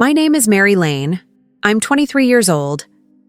My name is Mary Lane. I'm 23 years old,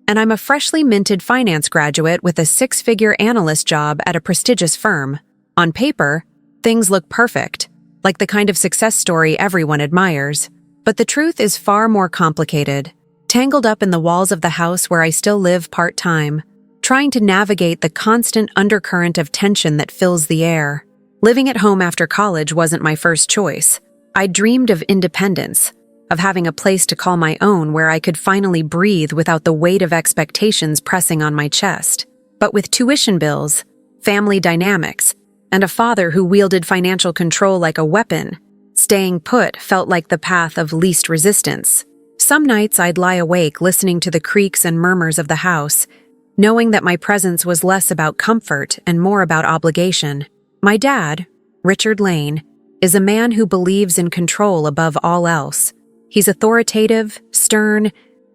and I'm a freshly minted finance graduate with a six-figure analyst job at a prestigious firm. On paper, things look perfect, like the kind of success story everyone admires. But the truth is far more complicated, tangled up in the walls of the house where I still live part-time, trying to navigate the constant undercurrent of tension that fills the air. Living at home after college wasn't my first choice. I dreamed of independence, of having a place to call my own where I could finally breathe without the weight of expectations pressing on my chest. But with tuition bills, family dynamics, and a father who wielded financial control like a weapon, staying put felt like the path of least resistance. Some nights I'd lie awake listening to the creaks and murmurs of the house, knowing that my presence was less about comfort and more about obligation. My dad, Richard Lane, is a man who believes in control above all else. He's authoritative, stern,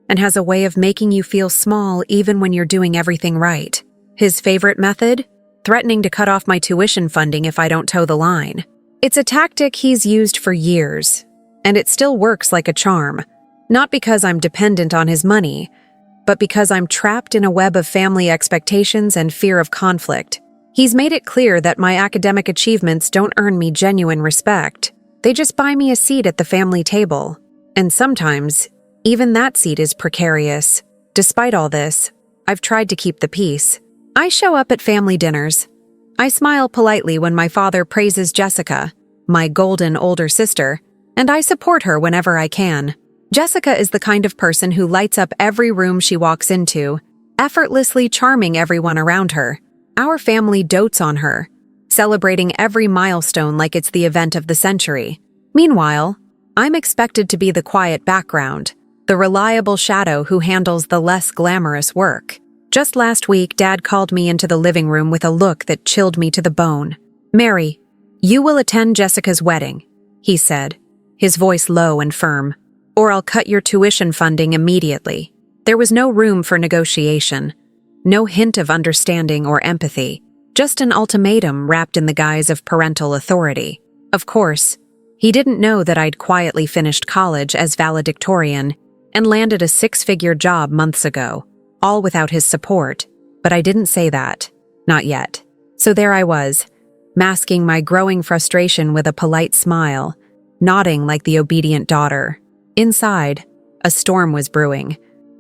and has a way of making you feel small even when you're doing everything right. His favorite method? Threatening to cut off my tuition funding if I don't toe the line. It's a tactic he's used for years, and it still works like a charm. Not because I'm dependent on his money, but because I'm trapped in a web of family expectations and fear of conflict. He's made it clear that my academic achievements don't earn me genuine respect. They just buy me a seat at the family table. And sometimes, even that seat is precarious. Despite all this, I've tried to keep the peace. I show up at family dinners. I smile politely when my father praises Jessica, my golden older sister, and I support her whenever I can. Jessica is the kind of person who lights up every room she walks into, effortlessly charming everyone around her. Our family dotes on her, celebrating every milestone like it's the event of the century. Meanwhile, I'm expected to be the quiet background, the reliable shadow who handles the less glamorous work. Just last week, Dad called me into the living room with a look that chilled me to the bone. "Mary, you will attend Jessica's wedding," he said, his voice low and firm, "or I'll cut your tuition funding immediately." There was no room for negotiation, no hint of understanding or empathy, just an ultimatum wrapped in the guise of parental authority. Of course, he didn't know that I'd quietly finished college as valedictorian and landed a six-figure job months ago, all without his support, but I didn't say that. Not yet. So there I was, masking my growing frustration with a polite smile, nodding like the obedient daughter. Inside, a storm was brewing,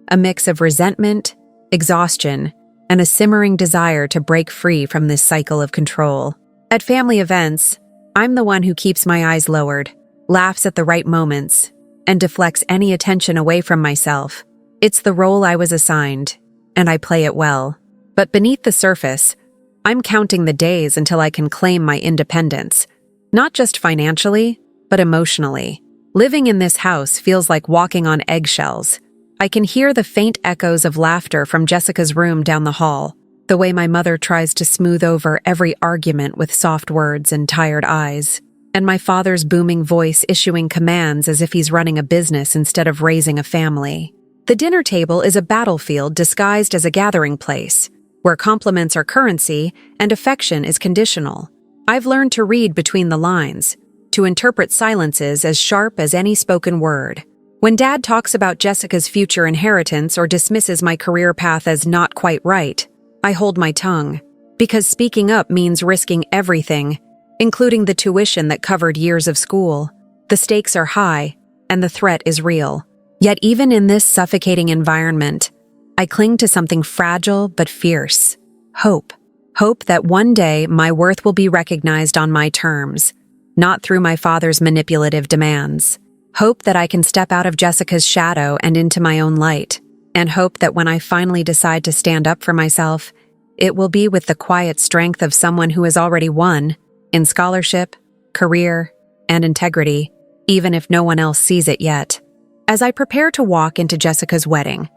a mix of resentment, exhaustion, and a simmering desire to break free from this cycle of control. At family events, I'm the one who keeps my eyes lowered, laughs at the right moments, and deflects any attention away from myself. It's the role I was assigned, and I play it well. But beneath the surface, I'm counting the days until I can claim my independence. Not just financially, but emotionally. Living in this house feels like walking on eggshells. I can hear the faint echoes of laughter from Jessica's room down the hall, the way my mother tries to smooth over every argument with soft words and tired eyes, and my father's booming voice issuing commands as if he's running a business instead of raising a family. The dinner table is a battlefield disguised as a gathering place, where compliments are currency and affection is conditional. I've learned to read between the lines, to interpret silences as sharp as any spoken word. When Dad talks about Jessica's future inheritance or dismisses my career path as not quite right, I hold my tongue, because speaking up means risking everything, including the tuition that covered years of school. The stakes are high, and the threat is real. Yet even in this suffocating environment, I cling to something fragile but fierce. Hope. Hope that one day my worth will be recognized on my terms, not through my father's manipulative demands. Hope that I can step out of Jessica's shadow and into my own light. And hope that when I finally decide to stand up for myself, it will be with the quiet strength of someone who has already won in scholarship, career, and integrity, even if no one else sees it yet. As I prepare to walk into Jessica's wedding,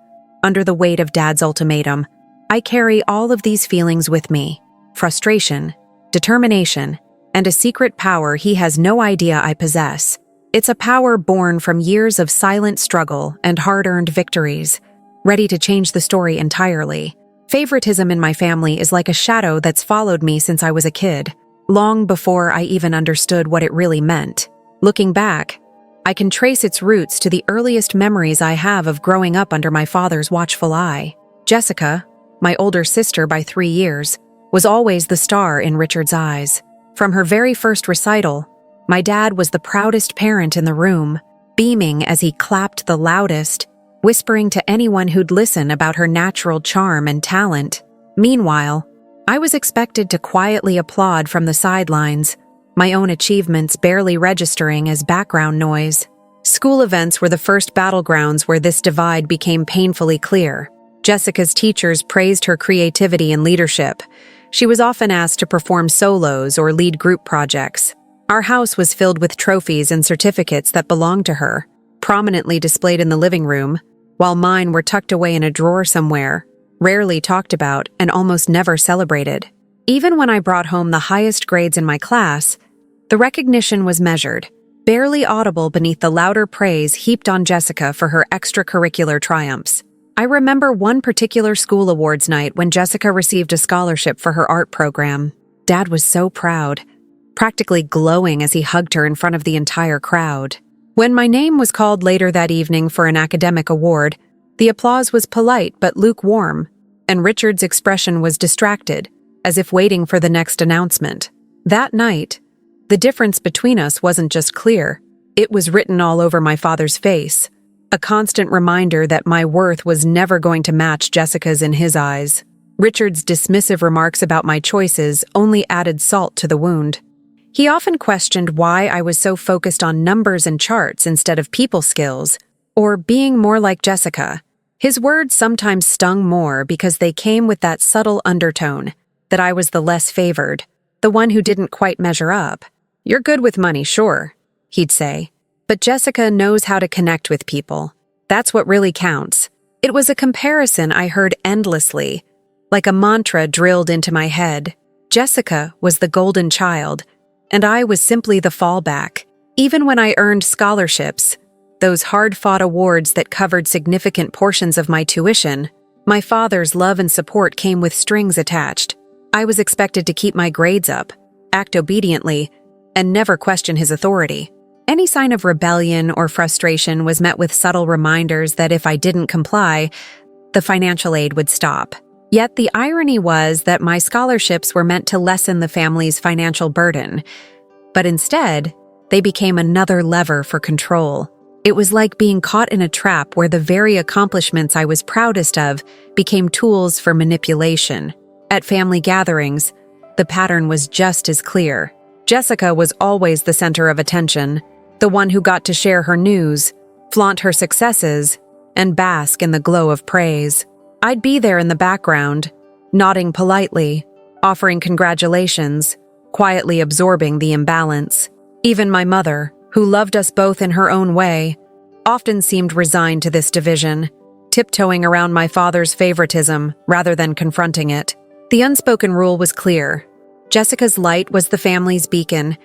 under the weight of Dad's ultimatum, I carry all of these feelings with me: frustration, determination, and a secret power he has no idea I possess. It's a power born from years of silent struggle and hard-earned victories, ready to change the story entirely. Favoritism in my family is like a shadow that's followed me since I was a kid, long before I even understood what it really meant. Looking back, I can trace its roots to the earliest memories I have of growing up under my father's watchful eye. Jessica, my older sister by 3 years, was always the star in Richard's eyes. From her very first recital, my dad was the proudest parent in the room, beaming as he clapped the loudest, whispering to anyone who'd listen about her natural charm and talent. Meanwhile, I was expected to quietly applaud from the sidelines, my own achievements barely registering as background noise. School events were the first battlegrounds where this divide became painfully clear. Jessica's teachers praised her creativity and leadership. She was often asked to perform solos or lead group projects. Our house was filled with trophies and certificates that belonged to her, prominently displayed in the living room, while mine were tucked away in a drawer somewhere, rarely talked about and almost never celebrated. Even when I brought home the highest grades in my class, the recognition was measured, barely audible beneath the louder praise heaped on Jessica for her extracurricular triumphs. I remember one particular school awards night when Jessica received a scholarship for her art program. Dad was so proud, practically glowing as he hugged her in front of the entire crowd. When my name was called later that evening for an academic award, the applause was polite but lukewarm, and Richard's expression was distracted, as if waiting for the next announcement. That night, the difference between us wasn't just clear, it was written all over my father's face, a constant reminder that my worth was never going to match Jessica's in his eyes. Richard's dismissive remarks about my choices only added salt to the wound. He often questioned why I was so focused on numbers and charts instead of people skills, or being more like Jessica. His words sometimes stung more because they came with that subtle undertone, that I was the less favored, the one who didn't quite measure up. "You're good with money, sure," he'd say. "But Jessica knows how to connect with people. That's what really counts." It was a comparison I heard endlessly, like a mantra drilled into my head. Jessica was the golden child, and I was simply the fallback. Even when I earned scholarships, those hard-fought awards that covered significant portions of my tuition, my father's love and support came with strings attached. I was expected to keep my grades up, act obediently, and never question his authority. Any sign of rebellion or frustration was met with subtle reminders that if I didn't comply, the financial aid would stop. Yet the irony was that my scholarships were meant to lessen the family's financial burden, but instead, they became another lever for control. It was like being caught in a trap where the very accomplishments I was proudest of became tools for manipulation. At family gatherings, the pattern was just as clear. Jessica was always the center of attention, the one who got to share her news, flaunt her successes, and bask in the glow of praise. I'd be there in the background, nodding politely, offering congratulations, quietly absorbing the imbalance. Even my mother, who loved us both in her own way, often seemed resigned to this division, tiptoeing around my father's favoritism rather than confronting it. The unspoken rule was clear. Jessica's light was the family's beacon,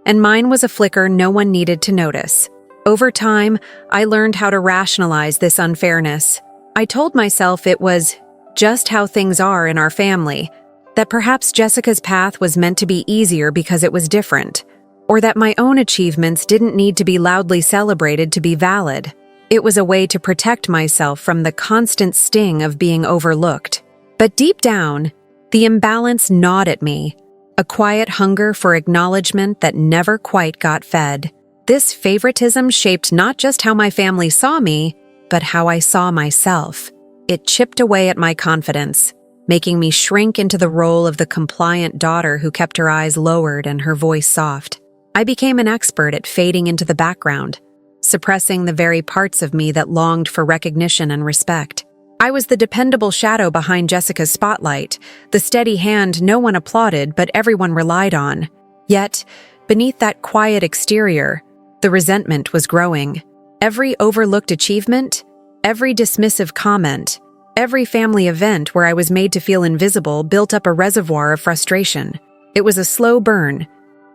and mine was a flicker no one needed to notice. Over time, I learned how to rationalize this unfairness. I told myself it was just how things are in our family, that perhaps Jessica's path was meant to be easier because it was different, or that my own achievements didn't need to be loudly celebrated to be valid. It was a way to protect myself from the constant sting of being overlooked. But deep down, the imbalance gnawed at me, a quiet hunger for acknowledgement that never quite got fed. This favoritism shaped not just how my family saw me, but how I saw myself. It chipped away at my confidence, making me shrink into the role of the compliant daughter who kept her eyes lowered and her voice soft. I became an expert at fading into the background, suppressing the very parts of me that longed for recognition and respect. I was the dependable shadow behind Jessica's spotlight, the steady hand no one applauded but everyone relied on. Yet, beneath that quiet exterior, the resentment was growing. Every overlooked achievement, every dismissive comment, every family event where I was made to feel invisible built up a reservoir of frustration. It was a slow burn,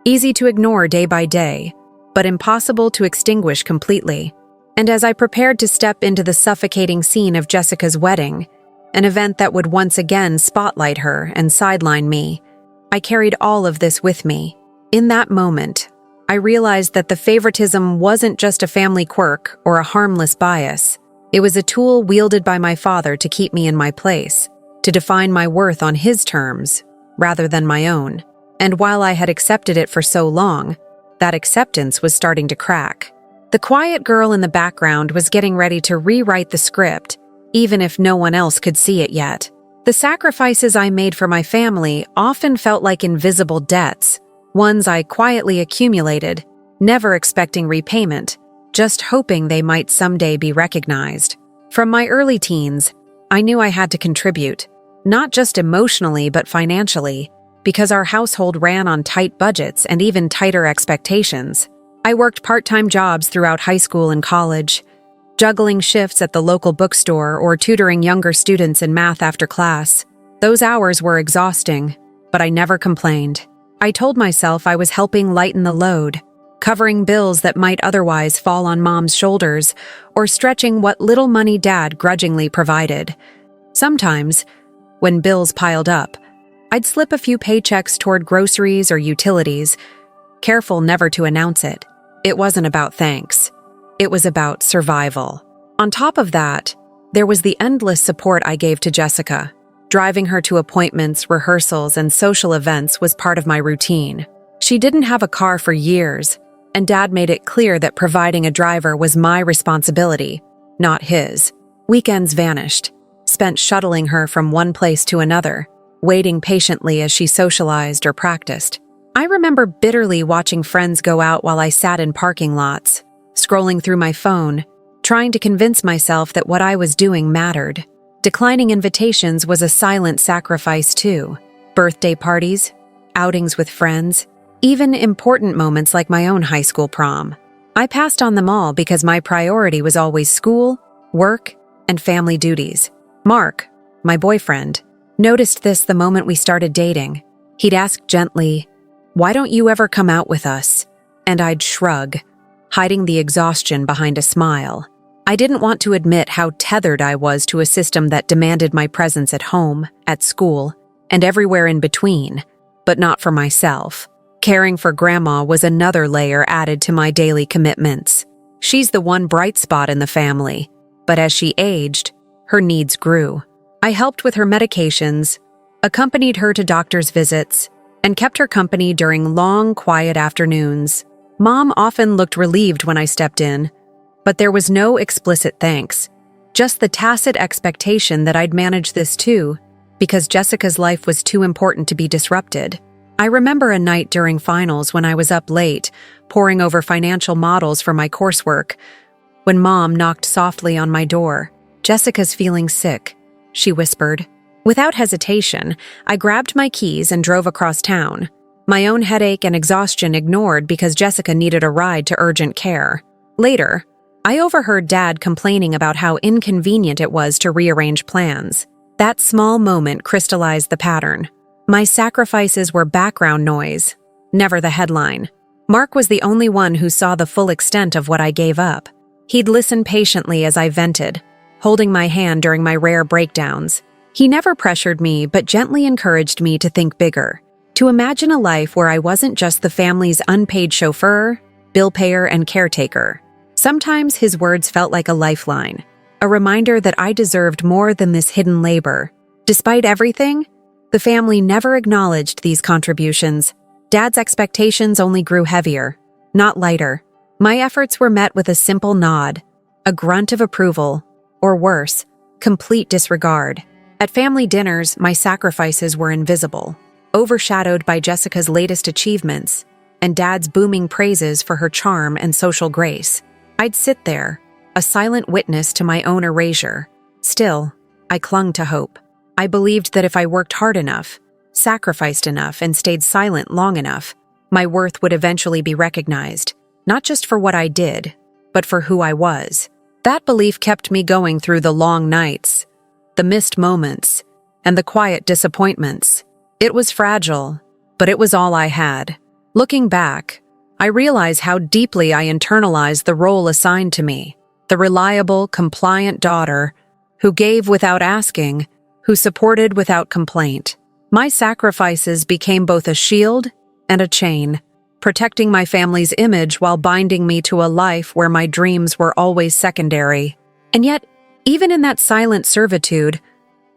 easy to ignore day by day, but impossible to extinguish completely. And as I prepared to step into the suffocating scene of Jessica's wedding, an event that would once again spotlight her and sideline me, I carried all of this with me. In that moment, I realized that the favoritism wasn't just a family quirk or a harmless bias. It was a tool wielded by my father to keep me in my place, to define my worth on his terms, rather than my own. And while I had accepted it for so long, that acceptance was starting to crack. The quiet girl in the background was getting ready to rewrite the script, even if no one else could see it yet. The sacrifices I made for my family often felt like invisible debts, ones I quietly accumulated, never expecting repayment, just hoping they might someday be recognized. From my early teens, I knew I had to contribute, not just emotionally but financially, because our household ran on tight budgets and even tighter expectations. I worked part-time jobs throughout high school and college, juggling shifts at the local bookstore or tutoring younger students in math after class. Those hours were exhausting, but I never complained. I told myself I was helping lighten the load, covering bills that might otherwise fall on Mom's shoulders, or stretching what little money Dad grudgingly provided. Sometimes, when bills piled up, I'd slip a few paychecks toward groceries or utilities, careful never to announce it. It wasn't about thanks. It was about survival. On top of that, there was the endless support I gave to Jessica. Driving her to appointments, rehearsals, and social events was part of my routine. She didn't have a car for years, and Dad made it clear that providing a driver was my responsibility, not his. Weekends vanished, spent shuttling her from one place to another, waiting patiently as she socialized or practiced. I remember bitterly watching friends go out while I sat in parking lots, scrolling through my phone, trying to convince myself that what I was doing mattered. Declining invitations was a silent sacrifice too. Birthday parties, outings with friends, even important moments like my own high school prom. I passed on them all because my priority was always school, work, and family duties. Mark, my boyfriend, noticed this the moment we started dating. He'd ask gently, "Why don't you ever come out with us?" And I'd shrug, hiding the exhaustion behind a smile. I didn't want to admit how tethered I was to a system that demanded my presence at home, at school, and everywhere in between, but not for myself. Caring for Grandma was another layer added to my daily commitments. She's the one bright spot in the family, but as she aged, her needs grew. I helped with her medications, accompanied her to doctor's visits, and kept her company during long, quiet afternoons. Mom often looked relieved when I stepped in, but there was no explicit thanks, just the tacit expectation that I'd manage this too, because Jessica's life was too important to be disrupted. I remember a night during finals when I was up late, poring over financial models for my coursework, when Mom knocked softly on my door. "Jessica's feeling sick," she whispered. Without hesitation, I grabbed my keys and drove across town, my own headache and exhaustion ignored because Jessica needed a ride to urgent care. Later, I overheard Dad complaining about how inconvenient it was to rearrange plans. That small moment crystallized the pattern. My sacrifices were background noise, never the headline. Mark was the only one who saw the full extent of what I gave up. He'd listen patiently as I vented, holding my hand during my rare breakdowns. He never pressured me, but gently encouraged me to think bigger, to imagine a life where I wasn't just the family's unpaid chauffeur, bill payer, and caretaker. Sometimes his words felt like a lifeline, a reminder that I deserved more than this hidden labor. Despite everything, the family never acknowledged these contributions. Dad's expectations only grew heavier, not lighter. My efforts were met with a simple nod, a grunt of approval, or worse, complete disregard. At family dinners, my sacrifices were invisible, overshadowed by Jessica's latest achievements and Dad's booming praises for her charm and social grace. I'd sit there, a silent witness to my own erasure. Still, I clung to hope. I believed that if I worked hard enough, sacrificed enough, and stayed silent long enough, my worth would eventually be recognized, not just for what I did, but for who I was. That belief kept me going through the long nights, the missed moments, and the quiet disappointments. It was fragile, but it was all I had. Looking back, I realize how deeply I internalized the role assigned to me, the reliable, compliant daughter who gave without asking, who supported without complaint. My sacrifices became both a shield and a chain, protecting my family's image while binding me to a life where my dreams were always secondary. And yet, even in that silent servitude,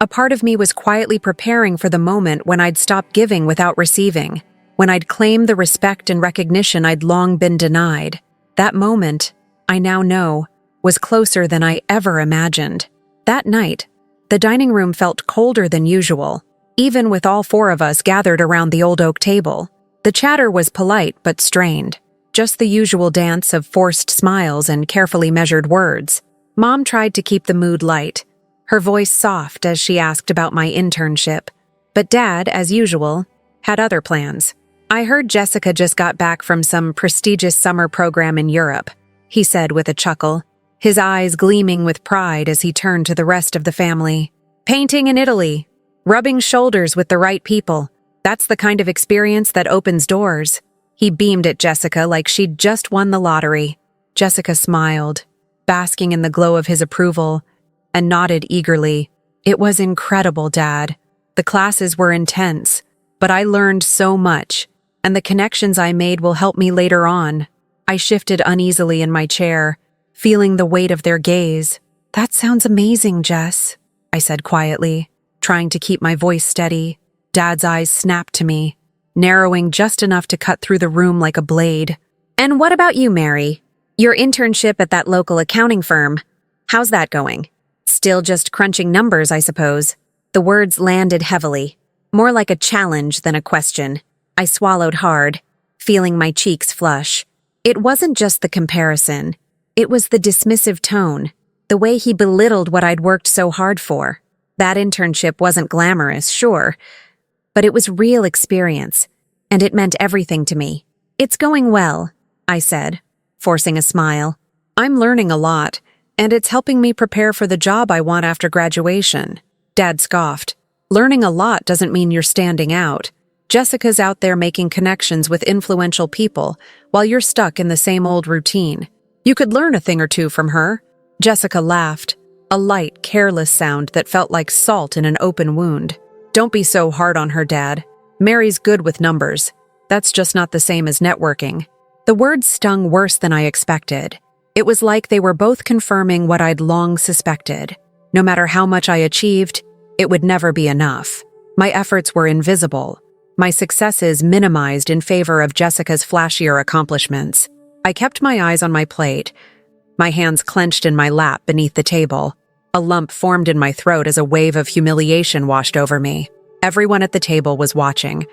a part of me was quietly preparing for the moment when I'd stop giving without receiving, when I'd claim the respect and recognition I'd long been denied. That moment, I now know, was closer than I ever imagined. That night, the dining room felt colder than usual, even with all four of us gathered around the old oak table. The chatter was polite but strained, just the usual dance of forced smiles and carefully measured words. Mom tried to keep the mood light, her voice soft as she asked about my internship. But Dad, as usual, had other plans. "I heard Jessica just got back from some prestigious summer program in Europe," he said with a chuckle, his eyes gleaming with pride as he turned to the rest of the family. "Painting in Italy, rubbing shoulders with the right people. That's the kind of experience that opens doors." He beamed at Jessica like she'd just won the lottery. Jessica smiled, basking in the glow of his approval, and nodded eagerly. "It was incredible, Dad. The classes were intense, but I learned so much, and the connections I made will help me later on." I shifted uneasily in my chair, feeling the weight of their gaze. "That sounds amazing, Jess," I said quietly, trying to keep my voice steady. Dad's eyes snapped to me, narrowing just enough to cut through the room like a blade. "And what about you, Mary? Your internship at that local accounting firm. How's that going? Still just crunching numbers, I suppose." The words landed heavily, more like a challenge than a question. I swallowed hard, feeling my cheeks flush. It wasn't just the comparison. It was the dismissive tone, the way he belittled what I'd worked so hard for. That internship wasn't glamorous, sure, but it was real experience, and it meant everything to me. "It's going well," I said, forcing a smile. "I'm learning a lot, and it's helping me prepare for the job I want after graduation." Dad scoffed. "Learning a lot doesn't mean you're standing out. Jessica's out there making connections with influential people while you're stuck in the same old routine. You could learn a thing or two from her." Jessica laughed, a light, careless sound that felt like salt in an open wound. "Don't be so hard on her, Dad. Mary's good with numbers. That's just not the same as networking." The words stung worse than I expected. It was like they were both confirming what I'd long suspected. No matter how much I achieved, it would never be enough. My efforts were invisible, my successes minimized in favor of Jessica's flashier accomplishments. I kept my eyes on my plate, my hands clenched in my lap beneath the table. A lump formed in my throat as a wave of humiliation washed over me. Everyone at the table was watching,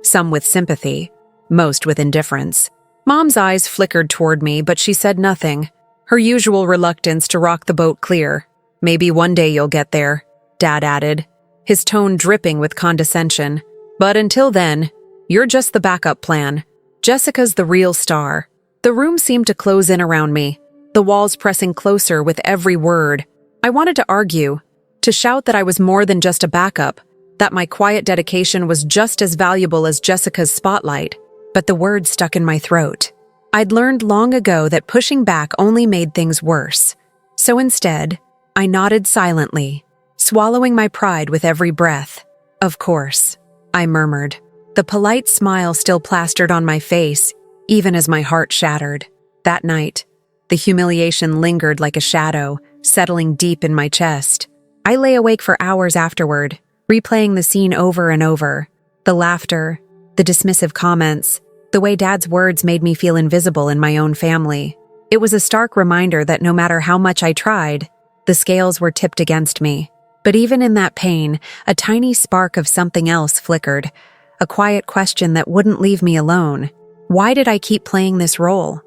some with sympathy, most with indifference. Mom's eyes flickered toward me, but she said nothing, her usual reluctance to rock the boat clear. "Maybe one day you'll get there," Dad added, his tone dripping with condescension. "But until then, you're just the backup plan. Jessica's the real star." The room seemed to close in around me, the walls pressing closer with every word. I wanted to argue, to shout that I was more than just a backup, that my quiet dedication was just as valuable as Jessica's spotlight, but the words stuck in my throat. I'd learned long ago that pushing back only made things worse. So instead, I nodded silently, swallowing my pride with every breath. "Of course," I murmured, the polite smile still plastered on my face, even as my heart shattered. That night, the humiliation lingered like a shadow, settling deep in my chest. I lay awake for hours afterward, replaying the scene over and over. The laughter, the dismissive comments, the way Dad's words made me feel invisible in my own family. It was a stark reminder that no matter how much I tried, the scales were tipped against me. But even in that pain, a tiny spark of something else flickered, a quiet question that wouldn't leave me alone. Why did I keep playing this role?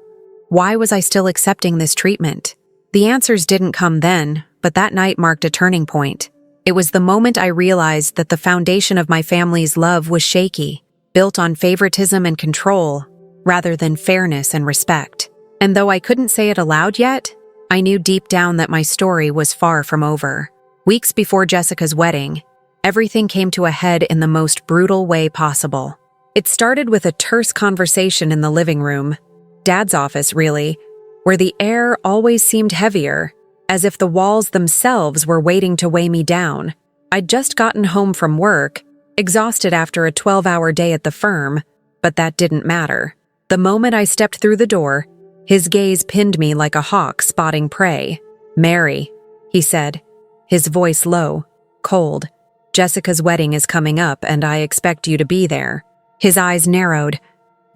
Why was I still accepting this treatment? The answers didn't come then, but that night marked a turning point. It was the moment I realized that the foundation of my family's love was shaky, built on favoritism and control, rather than fairness and respect. And though I couldn't say it aloud yet, I knew deep down that my story was far from over. Weeks before Jessica's wedding, everything came to a head in the most brutal way possible. It started with a terse conversation in the living room, Dad's office really, where the air always seemed heavier, as if the walls themselves were waiting to weigh me down. I'd just gotten home from work, exhausted after a 12-hour day at the firm, but that didn't matter. The moment I stepped through the door, his gaze pinned me like a hawk spotting prey. "Mary," he said, his voice low, cold. "Jessica's wedding is coming up and I expect you to be there." His eyes narrowed,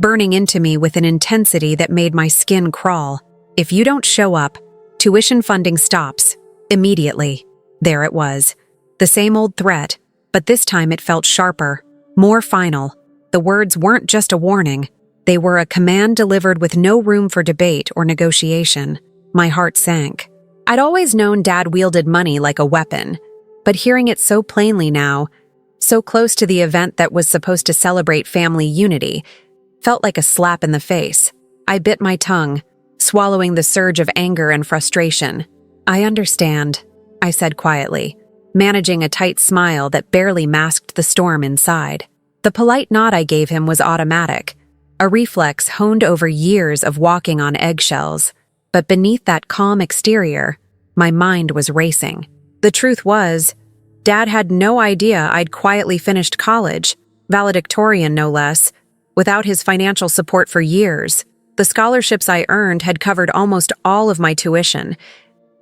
burning into me with an intensity that made my skin crawl. "If you don't show up, tuition funding stops. Immediately." There it was. The same old threat, but this time it felt sharper, more final. The words weren't just a warning. They were a command delivered with no room for debate or negotiation. My heart sank. I'd always known Dad wielded money like a weapon, but hearing it so plainly now, so close to the event that was supposed to celebrate family unity, felt like a slap in the face. I bit my tongue, swallowing the surge of anger and frustration. "I understand," I said quietly, managing a tight smile that barely masked the storm inside. The polite nod I gave him was automatic, a reflex honed over years of walking on eggshells. But beneath that calm exterior, my mind was racing. The truth was, Dad had no idea I'd quietly finished college, valedictorian no less, without his financial support for years. The scholarships I earned had covered almost all of my tuition,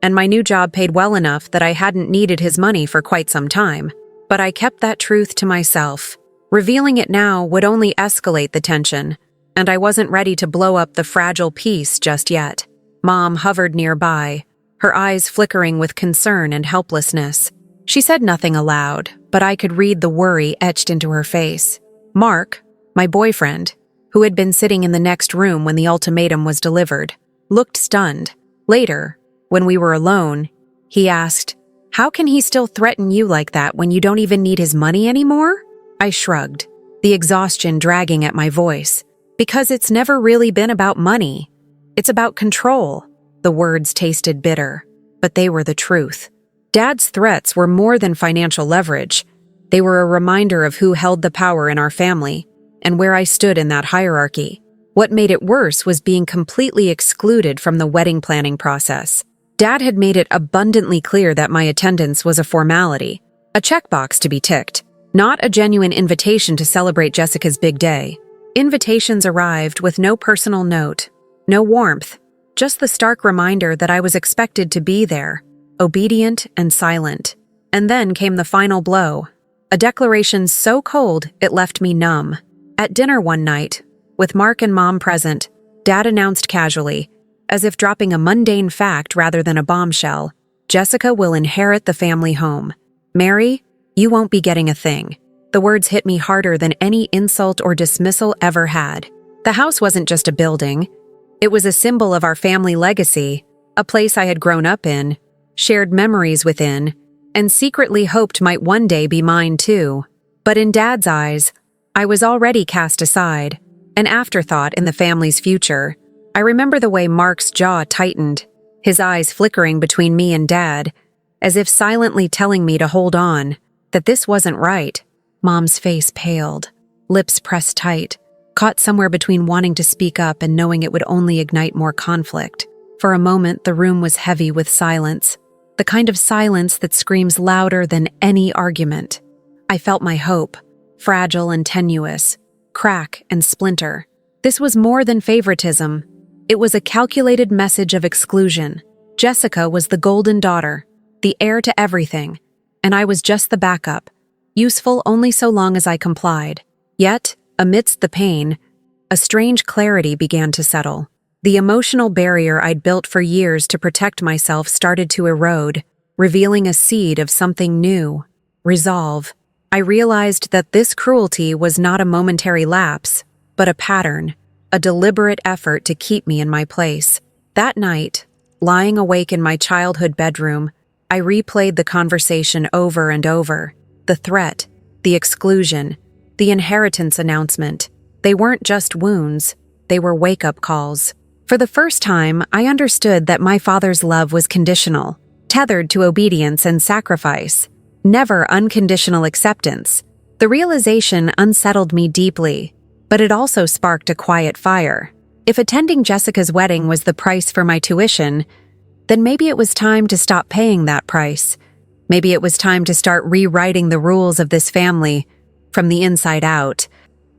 and my new job paid well enough that I hadn't needed his money for quite some time. But I kept that truth to myself. Revealing it now would only escalate the tension, and I wasn't ready to blow up the fragile peace just yet. Mom hovered nearby, her eyes flickering with concern and helplessness. She said nothing aloud, but I could read the worry etched into her face. Mark, my boyfriend, who had been sitting in the next room when the ultimatum was delivered, looked stunned. Later, when we were alone, he asked, "How can he still threaten you like that when you don't even need his money anymore?" I shrugged, the exhaustion dragging at my voice. "Because it's never really been about money. It's about control." The words tasted bitter, but they were the truth. Dad's threats were more than financial leverage. They were a reminder of who held the power in our family and where I stood in that hierarchy. What made it worse was being completely excluded from the wedding planning process. Dad had made it abundantly clear that my attendance was a formality, a checkbox to be ticked, not a genuine invitation to celebrate Jessica's big day. Invitations arrived with no personal note, no warmth, just the stark reminder that I was expected to be there, obedient and silent. And then came the final blow, a declaration so cold it left me numb. At dinner one night, with Mark and Mom present, Dad announced casually, as if dropping a mundane fact rather than a bombshell, "Jessica will inherit the family home. Mary, you won't be getting a thing." The words hit me harder than any insult or dismissal ever had. The house wasn't just a building. It was a symbol of our family legacy, a place I had grown up in, shared memories within, and secretly hoped might one day be mine too. But in Dad's eyes, I was already cast aside, an afterthought in the family's future. I remember the way Mark's jaw tightened, his eyes flickering between me and Dad, as if silently telling me to hold on, that this wasn't right. Mom's face paled, lips pressed tight, caught somewhere between wanting to speak up and knowing it would only ignite more conflict. For a moment, the room was heavy with silence, the kind of silence that screams louder than any argument. I felt my hope, fragile and tenuous, crack and splinter. This was more than favoritism. It was a calculated message of exclusion. Jessica was the golden daughter, the heir to everything, and I was just the backup, useful only so long as I complied. Yet, amidst the pain, a strange clarity began to settle. The emotional barrier I'd built for years to protect myself started to erode, revealing a seed of something new, resolve. I realized that this cruelty was not a momentary lapse, but a pattern, a deliberate effort to keep me in my place. That night, lying awake in my childhood bedroom, I replayed the conversation over and over. The threat, the exclusion, the inheritance announcement. They weren't just wounds, they were wake-up calls. For the first time, I understood that my father's love was conditional, tethered to obedience and sacrifice, never unconditional acceptance. The realization unsettled me deeply, but it also sparked a quiet fire. If attending Jessica's wedding was the price for my tuition, then maybe it was time to stop paying that price. Maybe it was time to start rewriting the rules of this family from the inside out.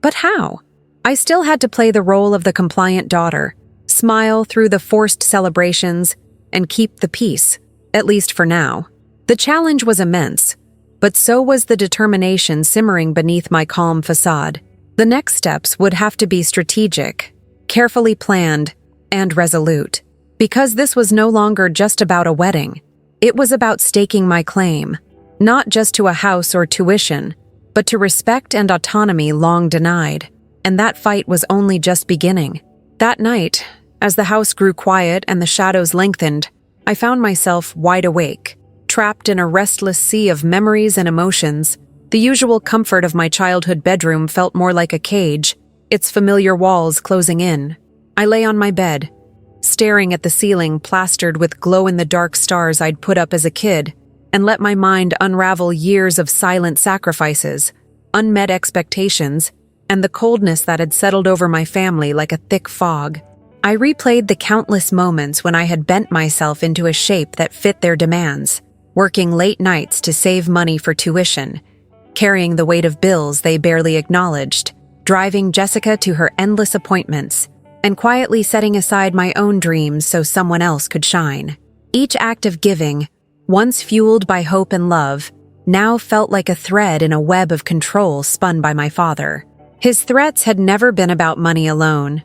But how? I still had to play the role of the compliant daughter, smile through the forced celebrations, and keep the peace, at least for now. The challenge was immense, but so was the determination simmering beneath my calm facade. The next steps would have to be strategic, carefully planned, and resolute. Because this was no longer just about a wedding, it was about staking my claim, not just to a house or tuition, but to respect and autonomy long denied. And that fight was only just beginning. That night, as the house grew quiet and the shadows lengthened, I found myself wide awake, trapped in a restless sea of memories and emotions. The usual comfort of my childhood bedroom felt more like a cage, its familiar walls closing in. I lay on my bed, staring at the ceiling plastered with glow-in-the-dark stars I'd put up as a kid, and let my mind unravel years of silent sacrifices, unmet expectations, and the coldness that had settled over my family like a thick fog. I replayed the countless moments when I had bent myself into a shape that fit their demands, working late nights to save money for tuition, carrying the weight of bills they barely acknowledged, driving Jessica to her endless appointments, and quietly setting aside my own dreams so someone else could shine. Each act of giving, once fueled by hope and love, now felt like a thread in a web of control spun by my father. His threats had never been about money alone.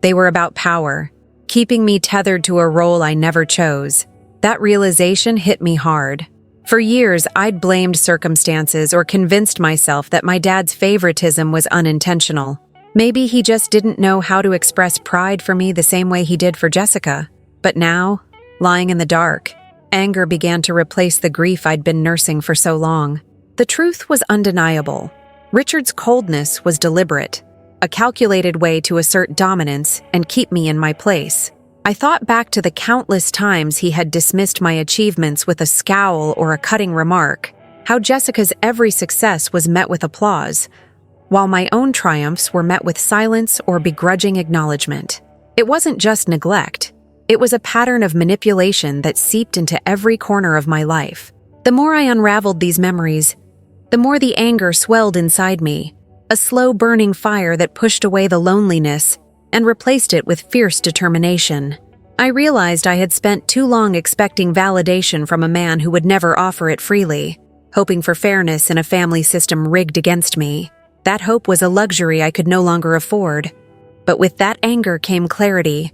They were about power, keeping me tethered to a role I never chose. That realization hit me hard. For years, I'd blamed circumstances or convinced myself that my dad's favoritism was unintentional. Maybe he just didn't know how to express pride for me the same way he did for Jessica. But now, lying in the dark, anger began to replace the grief I'd been nursing for so long. The truth was undeniable. Richard's coldness was deliberate, a calculated way to assert dominance and keep me in my place. I thought back to the countless times he had dismissed my achievements with a scowl or a cutting remark, how Jessica's every success was met with applause, while my own triumphs were met with silence or begrudging acknowledgement. It wasn't just neglect. It was a pattern of manipulation that seeped into every corner of my life. The more I unraveled these memories, the more the anger swelled inside me, a slow burning fire that pushed away the loneliness and replaced it with fierce determination. I realized I had spent too long expecting validation from a man who would never offer it freely, hoping for fairness in a family system rigged against me. That hope was a luxury I could no longer afford. But with that anger came clarity,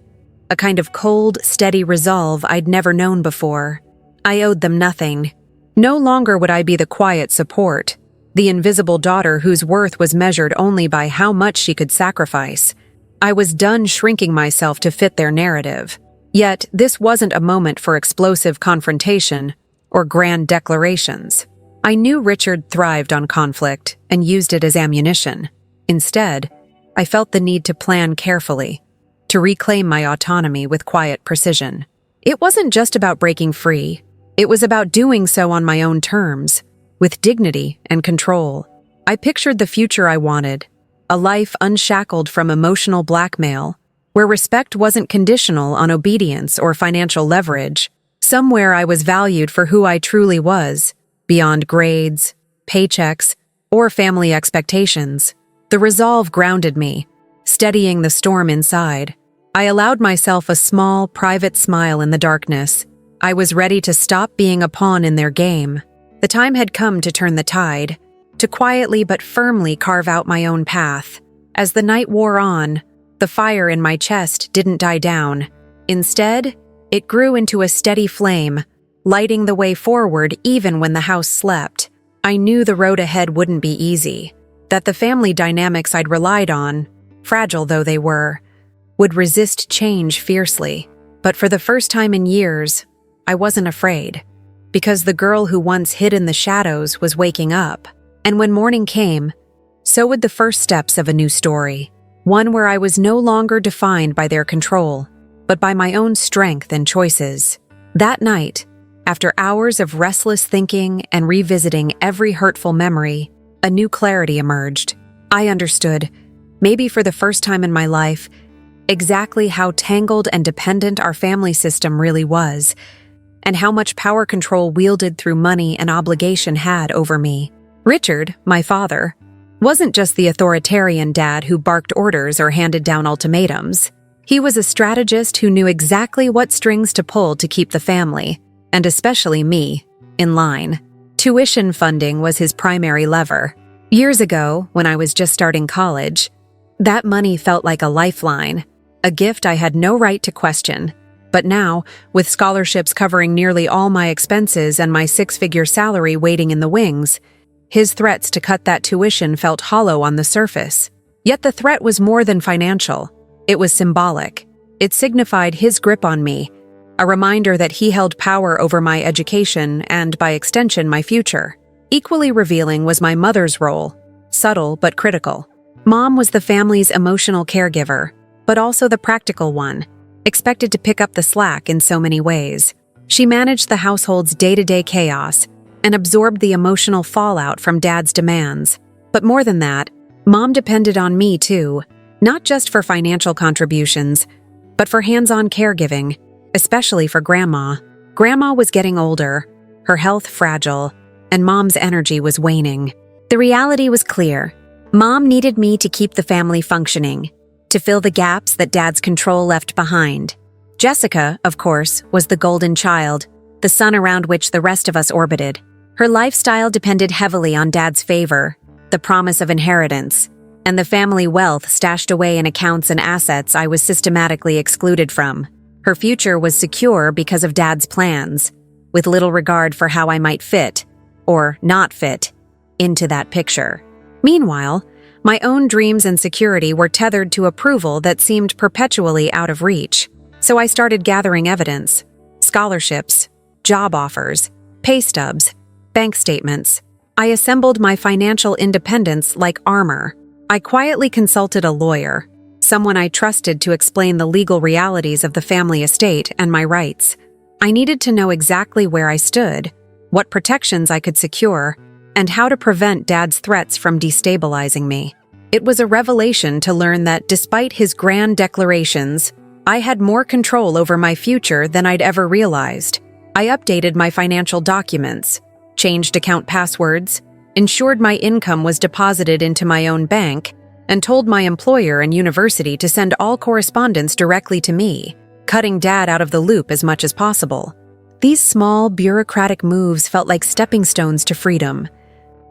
a kind of cold, steady resolve I'd never known before. I owed them nothing. No longer would I be the quiet support, the invisible daughter whose worth was measured only by how much she could sacrifice. I was done shrinking myself to fit their narrative. Yet, this wasn't a moment for explosive confrontation or grand declarations. I knew Richard thrived on conflict and used it as ammunition. Instead, I felt the need to plan carefully, to reclaim my autonomy with quiet precision. It wasn't just about breaking free. It was about doing so on my own terms, with dignity and control. I pictured the future I wanted, a life unshackled from emotional blackmail, where respect wasn't conditional on obedience or financial leverage. Somewhere I was valued for who I truly was, beyond grades, paychecks, or family expectations. The resolve grounded me, steadying the storm inside. I allowed myself a small, private smile in the darkness. I was ready to stop being a pawn in their game. The time had come to turn the tide, to quietly but firmly carve out my own path. As the night wore on, the fire in my chest didn't die down. Instead, it grew into a steady flame, lighting the way forward even when the house slept. I knew the road ahead wouldn't be easy, that the family dynamics I'd relied on, fragile though they were, would resist change fiercely. But for the first time in years, I wasn't afraid, because the girl who once hid in the shadows was waking up. And when morning came, so would the first steps of a new story, one where I was no longer defined by their control, but by my own strength and choices. That night, after hours of restless thinking and revisiting every hurtful memory, a new clarity emerged. I understood, maybe for the first time in my life, exactly how tangled and dependent our family system really was, and how much power control wielded through money and obligation had over me. Richard, my father, wasn't just the authoritarian dad who barked orders or handed down ultimatums. He was a strategist who knew exactly what strings to pull to keep the family, and especially me, in line. Tuition funding was his primary lever. Years ago, when I was just starting college, that money felt like a lifeline, a gift I had no right to question. But now, with scholarships covering nearly all my expenses and my six-figure salary waiting in the wings, his threats to cut that tuition felt hollow on the surface. Yet the threat was more than financial. It was symbolic. It signified his grip on me, a reminder that he held power over my education and, by extension, my future. Equally revealing was my mother's role, subtle but critical. Mom was the family's emotional caregiver, but also the practical one, expected to pick up the slack in so many ways. She managed the household's day-to-day chaos and absorbed the emotional fallout from Dad's demands. But more than that, Mom depended on me too, not just for financial contributions, but for hands-on caregiving, especially for Grandma. Grandma was getting older, her health fragile, and Mom's energy was waning. The reality was clear. Mom needed me to keep the family functioning, to fill the gaps that Dad's control left behind. Jessica, of course, was the golden child, the sun around which the rest of us orbited. Her lifestyle depended heavily on Dad's favor, the promise of inheritance, and the family wealth stashed away in accounts and assets I was systematically excluded from. Her future was secure because of Dad's plans, with little regard for how I might fit, or not fit, into that picture. Meanwhile, my own dreams and security were tethered to approval that seemed perpetually out of reach. So I started gathering evidence: scholarships, job offers, pay stubs, bank statements. I assembled my financial independence like armor. I quietly consulted a lawyer, someone I trusted to explain the legal realities of the family estate and my rights. I needed to know exactly where I stood, what protections I could secure, and how to prevent Dad's threats from destabilizing me. It was a revelation to learn that despite his grand declarations, I had more control over my future than I'd ever realized. I updated my financial documents, changed account passwords, ensured my income was deposited into my own bank, and told my employer and university to send all correspondence directly to me, cutting Dad out of the loop as much as possible. These small, bureaucratic moves felt like stepping stones to freedom.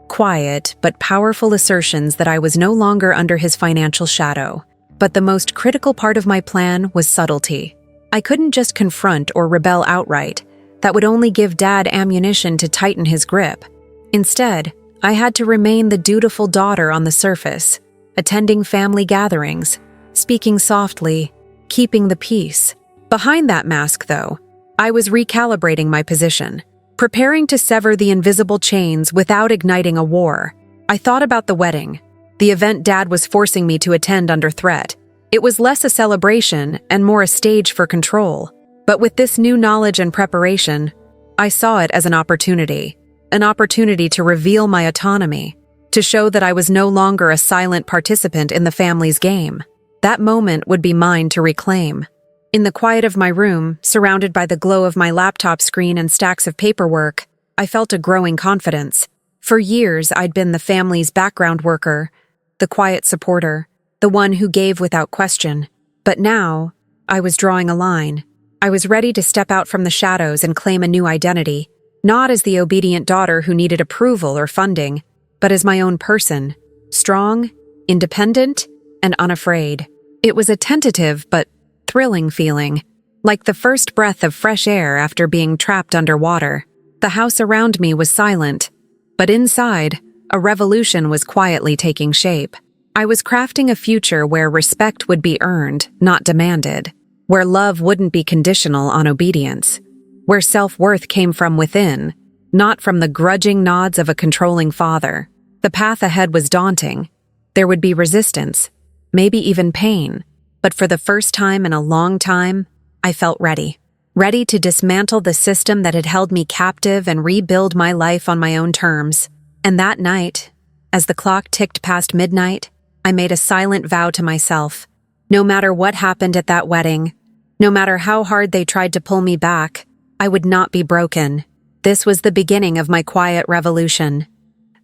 Quiet but powerful assertions that I was no longer under his financial shadow. But the most critical part of my plan was subtlety. I couldn't just confront or rebel outright. That would only give Dad ammunition to tighten his grip. Instead, I had to remain the dutiful daughter on the surface, attending family gatherings, speaking softly, keeping the peace. Behind that mask, though, I was recalibrating my position, preparing to sever the invisible chains without igniting a war. I thought about the wedding, the event Dad was forcing me to attend under threat. It was less a celebration and more a stage for control. But with this new knowledge and preparation, I saw it as an opportunity to reveal my autonomy, to show that I was no longer a silent participant in the family's game. That moment would be mine to reclaim. In the quiet of my room, surrounded by the glow of my laptop screen and stacks of paperwork, I felt a growing confidence. For years, I'd been the family's background worker, the quiet supporter, the one who gave without question. But now, I was drawing a line. I was ready to step out from the shadows and claim a new identity, not as the obedient daughter who needed approval or funding, but as my own person, strong, independent, and unafraid. It was a tentative but thrilling feeling, like the first breath of fresh air after being trapped underwater. The house around me was silent, but inside, a revolution was quietly taking shape. I was crafting a future where respect would be earned, not demanded, where love wouldn't be conditional on obedience, where self-worth came from within, not from the grudging nods of a controlling father. The path ahead was daunting. There would be resistance, maybe even pain. But for the first time in a long time, I felt ready. Ready to dismantle the system that had held me captive and rebuild my life on my own terms. And that night, as the clock ticked past midnight, I made a silent vow to myself. No matter what happened at that wedding, no matter how hard they tried to pull me back, I would not be broken. This was the beginning of my quiet revolution.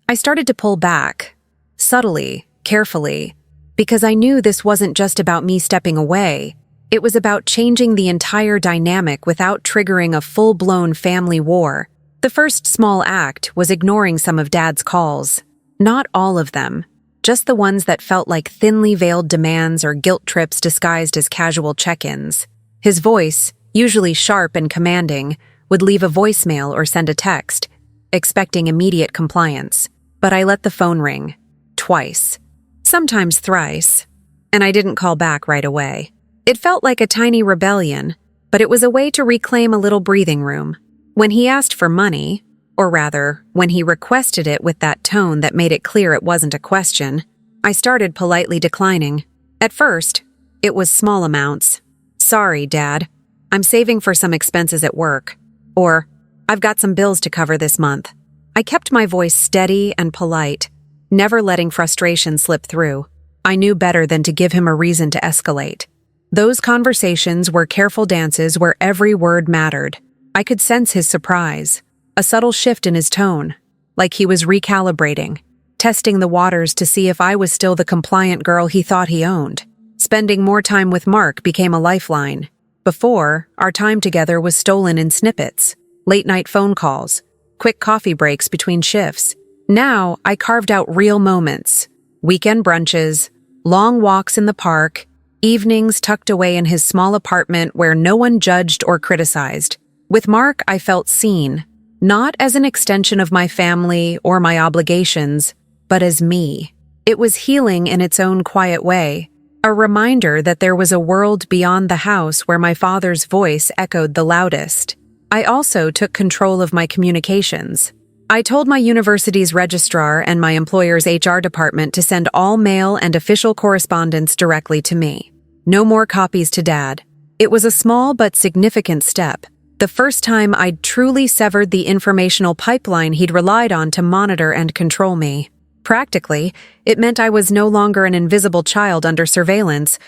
I started to pull back, subtly, carefully, because I knew this wasn't just about me stepping away. It was about changing the entire dynamic without triggering a full-blown family war. The first small act was ignoring some of Dad's calls. Not all of them, just the ones that felt like thinly veiled demands or guilt trips disguised as casual check-ins. His voice, usually sharp and commanding, would leave a voicemail or send a text, expecting immediate compliance. But I let the phone ring. Twice. Sometimes thrice. And I didn't call back right away. It felt like a tiny rebellion, but it was a way to reclaim a little breathing room. When he asked for money, or rather, when he requested it with that tone that made it clear it wasn't a question, I started politely declining. At first, it was small amounts. "Sorry, Dad. I'm saving for some expenses at work." Or, "I've got some bills to cover this month." I kept my voice steady and polite, never letting frustration slip through. I knew better than to give him a reason to escalate. Those conversations were careful dances where every word mattered. I could sense his surprise, a subtle shift in his tone, like he was recalibrating, testing the waters to see if I was still the compliant girl he thought he owned. Spending more time with Mark became a lifeline. Before, our time together was stolen in snippets, late-night phone calls, quick coffee breaks between shifts. Now, I carved out real moments, weekend brunches, long walks in the park, evenings tucked away in his small apartment where no one judged or criticized. With Mark, I felt seen, not as an extension of my family or my obligations, but as me. It was healing in its own quiet way, a reminder that there was a world beyond the house where my father's voice echoed the loudest. I also took control of my communications. I told my university's registrar and my employer's HR department to send all mail and official correspondence directly to me. No more copies to Dad. It was a small but significant step. The first time I'd truly severed the informational pipeline he'd relied on to monitor and control me. Practically, it meant I was no longer an invisible child under surveillance,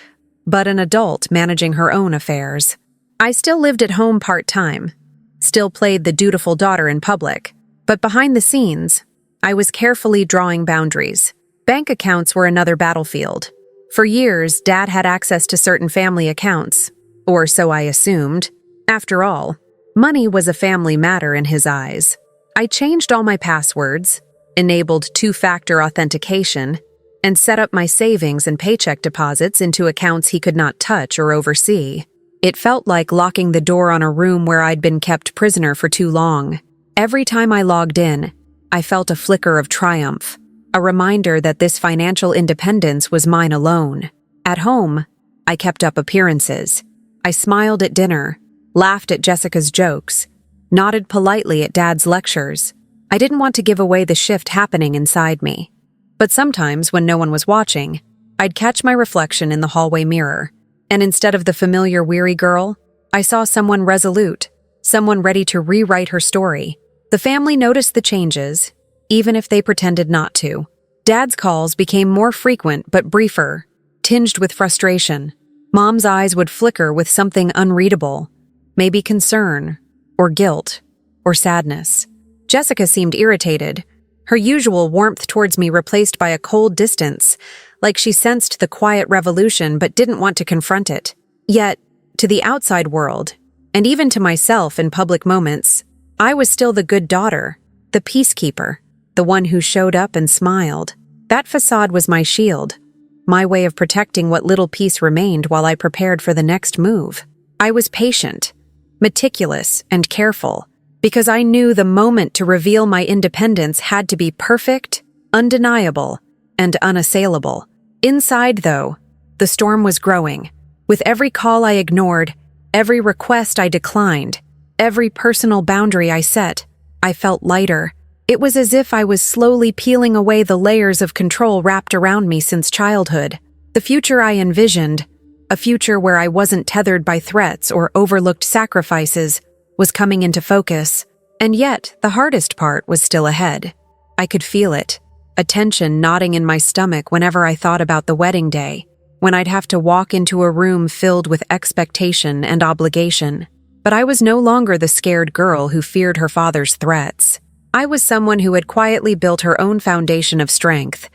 but an adult managing her own affairs. I still lived at home part-time, still played the dutiful daughter in public, but behind the scenes, I was carefully drawing boundaries. Bank accounts were another battlefield. For years, Dad had access to certain family accounts, or so I assumed. After all, money was a family matter in his eyes. I changed all my passwords, enabled two-factor authentication, and set up my savings and paycheck deposits into accounts he could not touch or oversee. It felt like locking the door on a room where I'd been kept prisoner for too long. Every time I logged in, I felt a flicker of triumph, a reminder that this financial independence was mine alone. At home, I kept up appearances. I smiled at dinner, laughed at Jessica's jokes, nodded politely at Dad's lectures. I didn't want to give away the shift happening inside me. But sometimes, when no one was watching, I'd catch my reflection in the hallway mirror, and instead of the familiar weary girl, I saw someone resolute, someone ready to rewrite her story. The family noticed the changes, even if they pretended not to. Dad's calls became more frequent but briefer, tinged with frustration. Mom's eyes would flicker with something unreadable, maybe concern, or guilt, or sadness. Jessica seemed irritated, her usual warmth towards me replaced by a cold distance, like she sensed the quiet revolution but didn't want to confront it. Yet, to the outside world, and even to myself in public moments, I was still the good daughter, the peacekeeper, the one who showed up and smiled. That facade was my shield, my way of protecting what little peace remained while I prepared for the next move. I was patient, meticulous, and careful, because I knew the moment to reveal my independence had to be perfect, undeniable, and unassailable. Inside, though, the storm was growing. With every call I ignored, every request I declined, every personal boundary I set, I felt lighter. It was as if I was slowly peeling away the layers of control wrapped around me since childhood. The future I envisioned, a future where I wasn't tethered by threats or overlooked sacrifices, was coming into focus. And yet, the hardest part was still ahead. I could feel it, a tension knotting in my stomach whenever I thought about the wedding day, when I'd have to walk into a room filled with expectation and obligation. But I was no longer the scared girl who feared her father's threats. I was someone who had quietly built her own foundation of strength,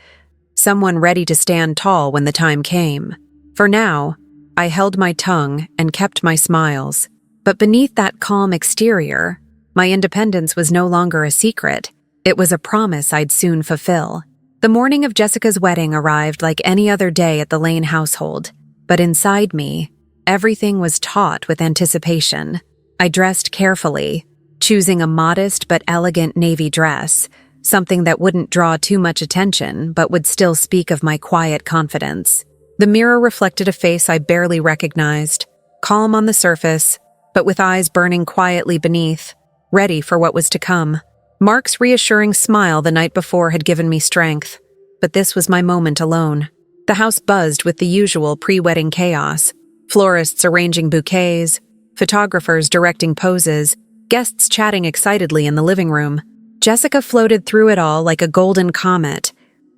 someone ready to stand tall when the time came. For now, I held my tongue and kept my smiles. But beneath that calm exterior, my independence was no longer a secret. It was a promise I'd soon fulfill. The morning of Jessica's wedding arrived like any other day at the Lane household, but inside me, everything was taut with anticipation. I dressed carefully, choosing a modest but elegant navy dress, something that wouldn't draw too much attention but would still speak of my quiet confidence. The mirror reflected a face I barely recognized, calm on the surface, but with eyes burning quietly beneath, ready for what was to come. Mark's reassuring smile the night before had given me strength, but this was my moment alone. The house buzzed with the usual pre-wedding chaos, florists arranging bouquets, photographers directing poses, guests chatting excitedly in the living room. Jessica floated through it all like a golden comet,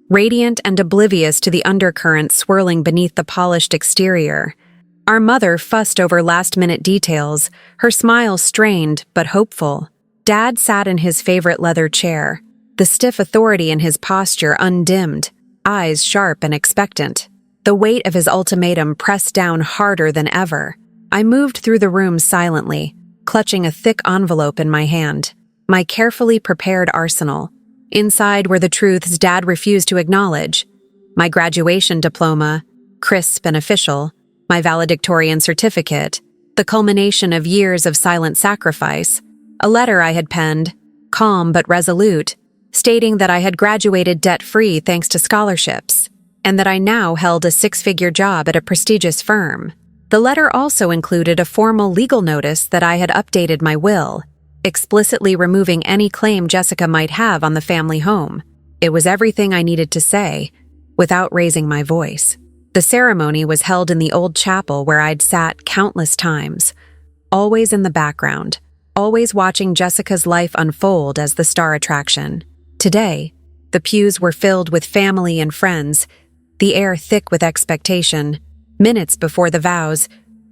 radiant and oblivious to the undercurrent swirling beneath the polished exterior. Our mother fussed over last-minute details, her smile strained but hopeful. Dad sat in his favorite leather chair, the stiff authority in his posture undimmed, eyes sharp and expectant. The weight of his ultimatum pressed down harder than ever. I moved through the room silently, clutching a thick envelope in my hand, my carefully prepared arsenal. Inside were the truths Dad refused to acknowledge: my graduation diploma, crisp and official, my valedictorian certificate, the culmination of years of silent sacrifice, a letter I had penned, calm but resolute, stating that I had graduated debt-free thanks to scholarships, and that I now held a six-figure job at a prestigious firm. The letter also included a formal legal notice that I had updated my will, explicitly removing any claim Jessica might have on the family home. It was everything I needed to say, without raising my voice. The ceremony was held in the old chapel where I'd sat countless times, always in the background, always watching Jessica's life unfold as the star attraction. Today, the pews were filled with family and friends, the air thick with expectation. Minutes before the vows,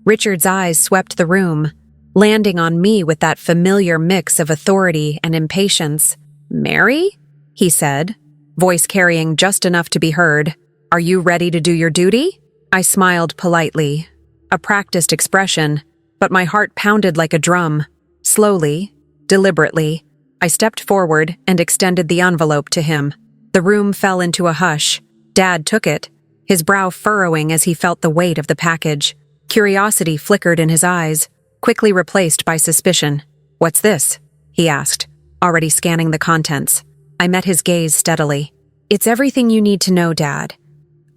Richard's eyes swept the room, landing on me with that familiar mix of authority and impatience. "Mary?" he said, voice carrying just enough to be heard. "Are you ready to do your duty?" I smiled politely, a practiced expression, but my heart pounded like a drum. Slowly, deliberately, I stepped forward and extended the envelope to him. The room fell into a hush. Dad took it, his brow furrowing as he felt the weight of the package. Curiosity flickered in his eyes, quickly replaced by suspicion. "What's this?" he asked, already scanning the contents. I met his gaze steadily. "It's everything you need to know, Dad.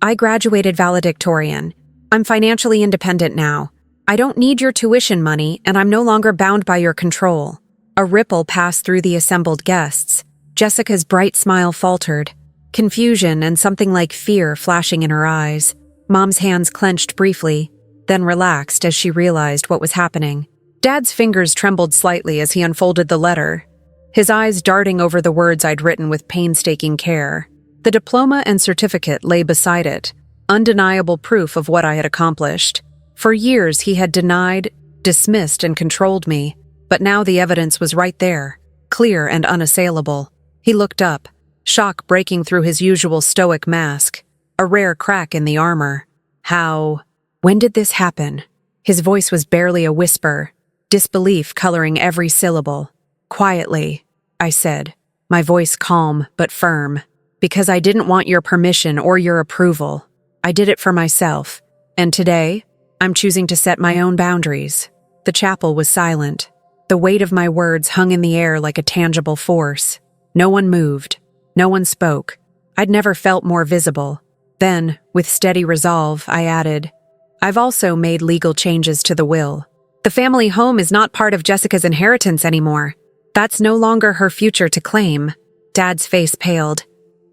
I graduated valedictorian. I'm financially independent now. I don't need your tuition money, and I'm no longer bound by your control." A ripple passed through the assembled guests. Jessica's bright smile faltered, confusion and something like fear flashing in her eyes. Mom's hands clenched briefly, then relaxed as she realized what was happening. Dad's fingers trembled slightly as he unfolded the letter, his eyes darting over the words I'd written with painstaking care. The diploma and certificate lay beside it, undeniable proof of what I had accomplished. For years he had denied, dismissed, and controlled me, but now the evidence was right there, clear and unassailable. He looked up, shock breaking through his usual stoic mask, a rare crack in the armor. When did this happen?" His voice was barely a whisper, disbelief coloring every syllable. "Quietly," I said, my voice calm but firm. "Because I didn't want your permission or your approval. I did it for myself, and today, I'm choosing to set my own boundaries." The chapel was silent. The weight of my words hung in the air like a tangible force. No one moved. No one spoke. I'd never felt more visible. Then, with steady resolve, I added, "I've also made legal changes to the will. The family home is not part of Jessica's inheritance anymore. That's no longer her future to claim." Dad's face paled,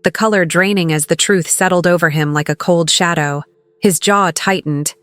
the color draining as the truth settled over him like a cold shadow. His jaw tightened,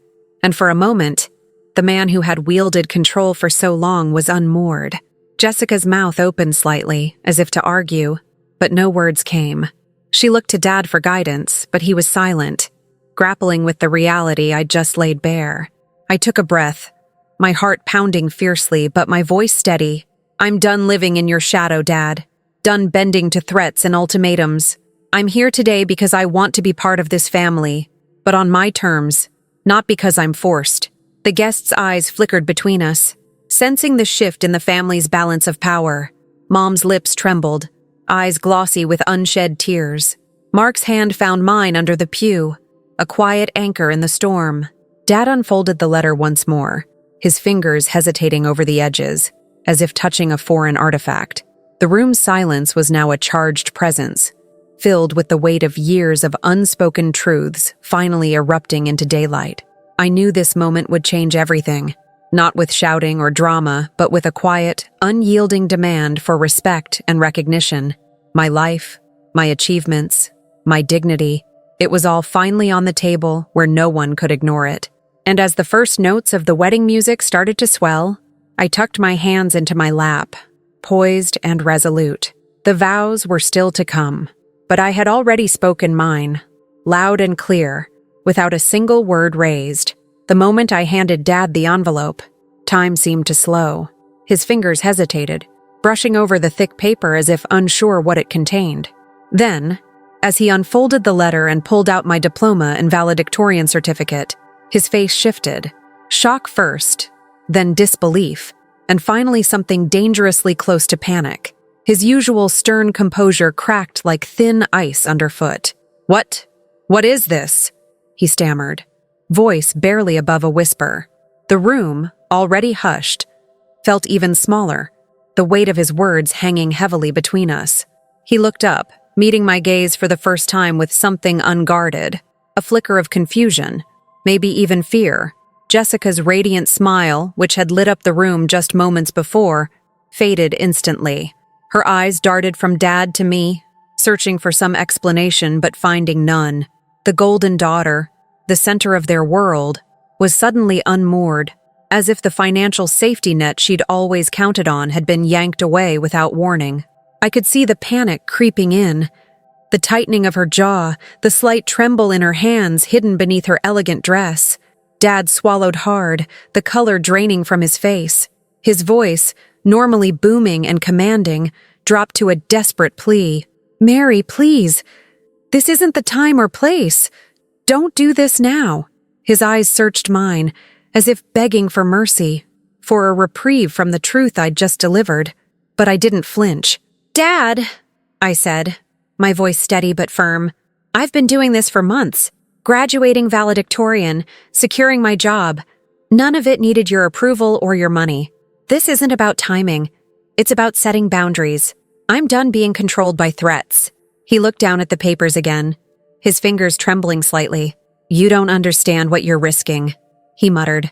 and for a moment, the man who had wielded control for so long was unmoored. Jessica's mouth opened slightly, as if to argue, but no words came. She looked to Dad for guidance, but he was silent, grappling with the reality I'd just laid bare. I took a breath, my heart pounding fiercely, but my voice steady. "I'm done living in your shadow, Dad. Done bending to threats and ultimatums. I'm here today because I want to be part of this family, but on my terms, not because I'm forced. The guest's eyes flickered between us, sensing the shift in the family's balance of power. Mom's lips trembled, eyes glossy with unshed tears. Mark's hand found mine under the pew, a quiet anchor in the storm. Dad unfolded the letter once more, his fingers hesitating over the edges, as if touching a foreign artifact. The room's silence was now a charged presence, filled with the weight of years of unspoken truths finally erupting into daylight. I knew this moment would change everything, not with shouting or drama, but with a quiet, unyielding demand for respect and recognition. My life, my achievements, my dignity, it was all finally on the table where no one could ignore it. And as the first notes of the wedding music started to swell, I tucked my hands into my lap, poised and resolute. The vows were still to come, but I had already spoken mine, loud and clear, without a single word raised. The moment I handed Dad the envelope, time seemed to slow. His fingers hesitated, brushing over the thick paper as if unsure what it contained. Then, as he unfolded the letter and pulled out my diploma and valedictorian certificate, his face shifted. Shock first, then disbelief, and finally something dangerously close to panic. His usual stern composure cracked like thin ice underfoot. What is this?" he stammered, voice barely above a whisper. The room, already hushed, felt even smaller, the weight of his words hanging heavily between us. He looked up, meeting my gaze for the first time with something unguarded, a flicker of confusion, maybe even fear. Jessica's radiant smile, which had lit up the room just moments before, faded instantly. Her eyes darted from Dad to me, searching for some explanation but finding none. The golden daughter, the center of their world, was suddenly unmoored, as if the financial safety net she'd always counted on had been yanked away without warning. I could see the panic creeping in, the tightening of her jaw, the slight tremble in her hands hidden beneath her elegant dress. Dad swallowed hard, the color draining from his face. His voice, normally booming and commanding, dropped to a desperate plea. "Mary, please. This isn't the time or place. Don't do this now." His eyes searched mine, as if begging for mercy, for a reprieve from the truth I'd just delivered. But I didn't flinch. "Dad," I said, my voice steady but firm, "I've been doing this for months. Graduating valedictorian, securing my job. None of it needed your approval or your money. This isn't about timing. It's about setting boundaries. I'm done being controlled by threats." He looked down at the papers again, his fingers trembling slightly. "You don't understand what you're risking," he muttered,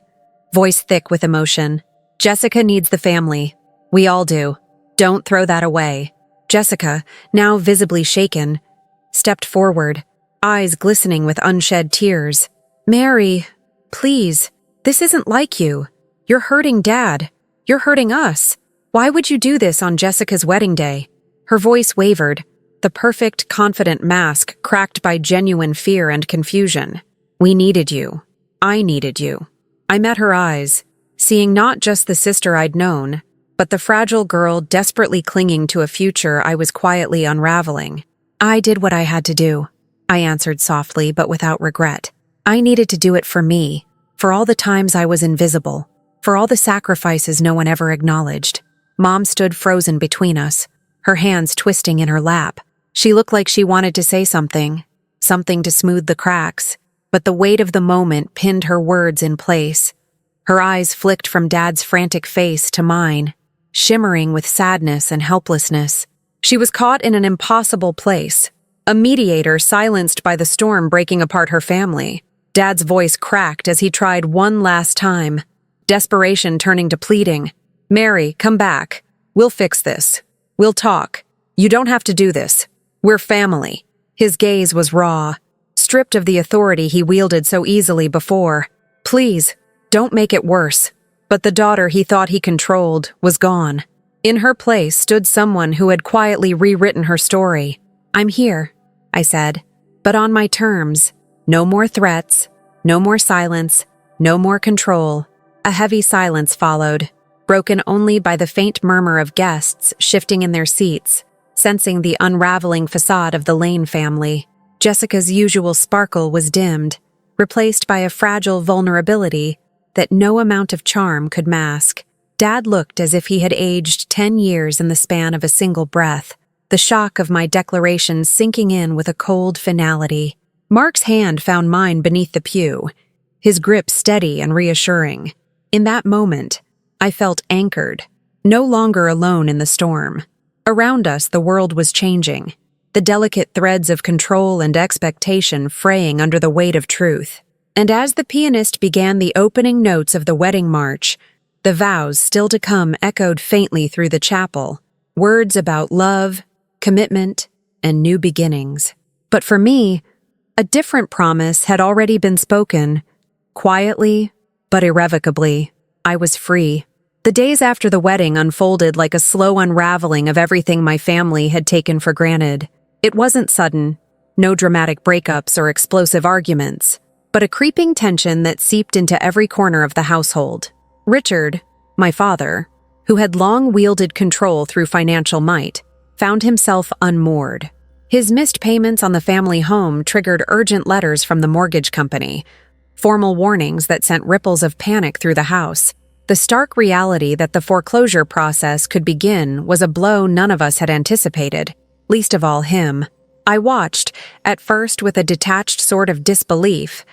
voice thick with emotion. "Jessica needs the family. We all do. Don't throw that away." Jessica, now visibly shaken, stepped forward, eyes glistening with unshed tears. "Mary, please, this isn't like you. You're hurting Dad. You're hurting us. Why would you do this on Jessica's wedding day?" Her voice wavered, the perfect, confident mask cracked by genuine fear and confusion. "We needed you. I needed you." I met her eyes, seeing not just the sister I'd known, but the fragile girl desperately clinging to a future I was quietly unraveling. "I did what I had to do," I answered softly but without regret. "I needed to do it for me, for all the times I was invisible, for all the sacrifices no one ever acknowledged." Mom stood frozen between us, her hands twisting in her lap. She looked like she wanted to say something to smooth the cracks, but the weight of the moment pinned her words in place. Her eyes flicked from Dad's frantic face to mine, shimmering with sadness and helplessness. She was caught in an impossible place, a mediator silenced by the storm breaking apart her family. Dad's voice cracked as he tried one last time, desperation turning to pleading. "Mary, come back. We'll fix this. We'll talk. You don't have to do this. We're family." His gaze was raw, stripped of the authority he wielded so easily before. "Please, don't make it worse." But the daughter he thought he controlled was gone. In her place stood someone who had quietly rewritten her story. "I'm here," I said, "but on my terms. No more threats, no more silence, no more control." A heavy silence followed, broken only by the faint murmur of guests shifting in their seats. sensing the unraveling facade of the Lane family. Jessica's usual sparkle was dimmed, replaced by a fragile vulnerability that no amount of charm could mask. Dad looked as if he had aged 10 years in the span of a single breath, the shock of my declaration sinking in with a cold finality. Mark's hand found mine beneath the pew, his grip steady and reassuring. In that moment, I felt anchored, no longer alone in the storm. Around us, the world was changing, the delicate threads of control and expectation fraying under the weight of truth. And as the pianist began the opening notes of the wedding march, the vows still to come echoed faintly through the chapel, words about love, commitment, and new beginnings. But for me, a different promise had already been spoken. Quietly, but irrevocably, I was free. The days after the wedding unfolded like a slow unraveling of everything my family had taken for granted. It wasn't sudden, no dramatic breakups or explosive arguments, but a creeping tension that seeped into every corner of the household. Richard, my father, who had long wielded control through financial might, found himself unmoored. His missed payments on the family home triggered urgent letters from the mortgage company, formal warnings that sent ripples of panic through the house. The stark reality that the foreclosure process could begin was a blow none of us had anticipated, least of all him. I watched, at first with a detached sort of disbelief,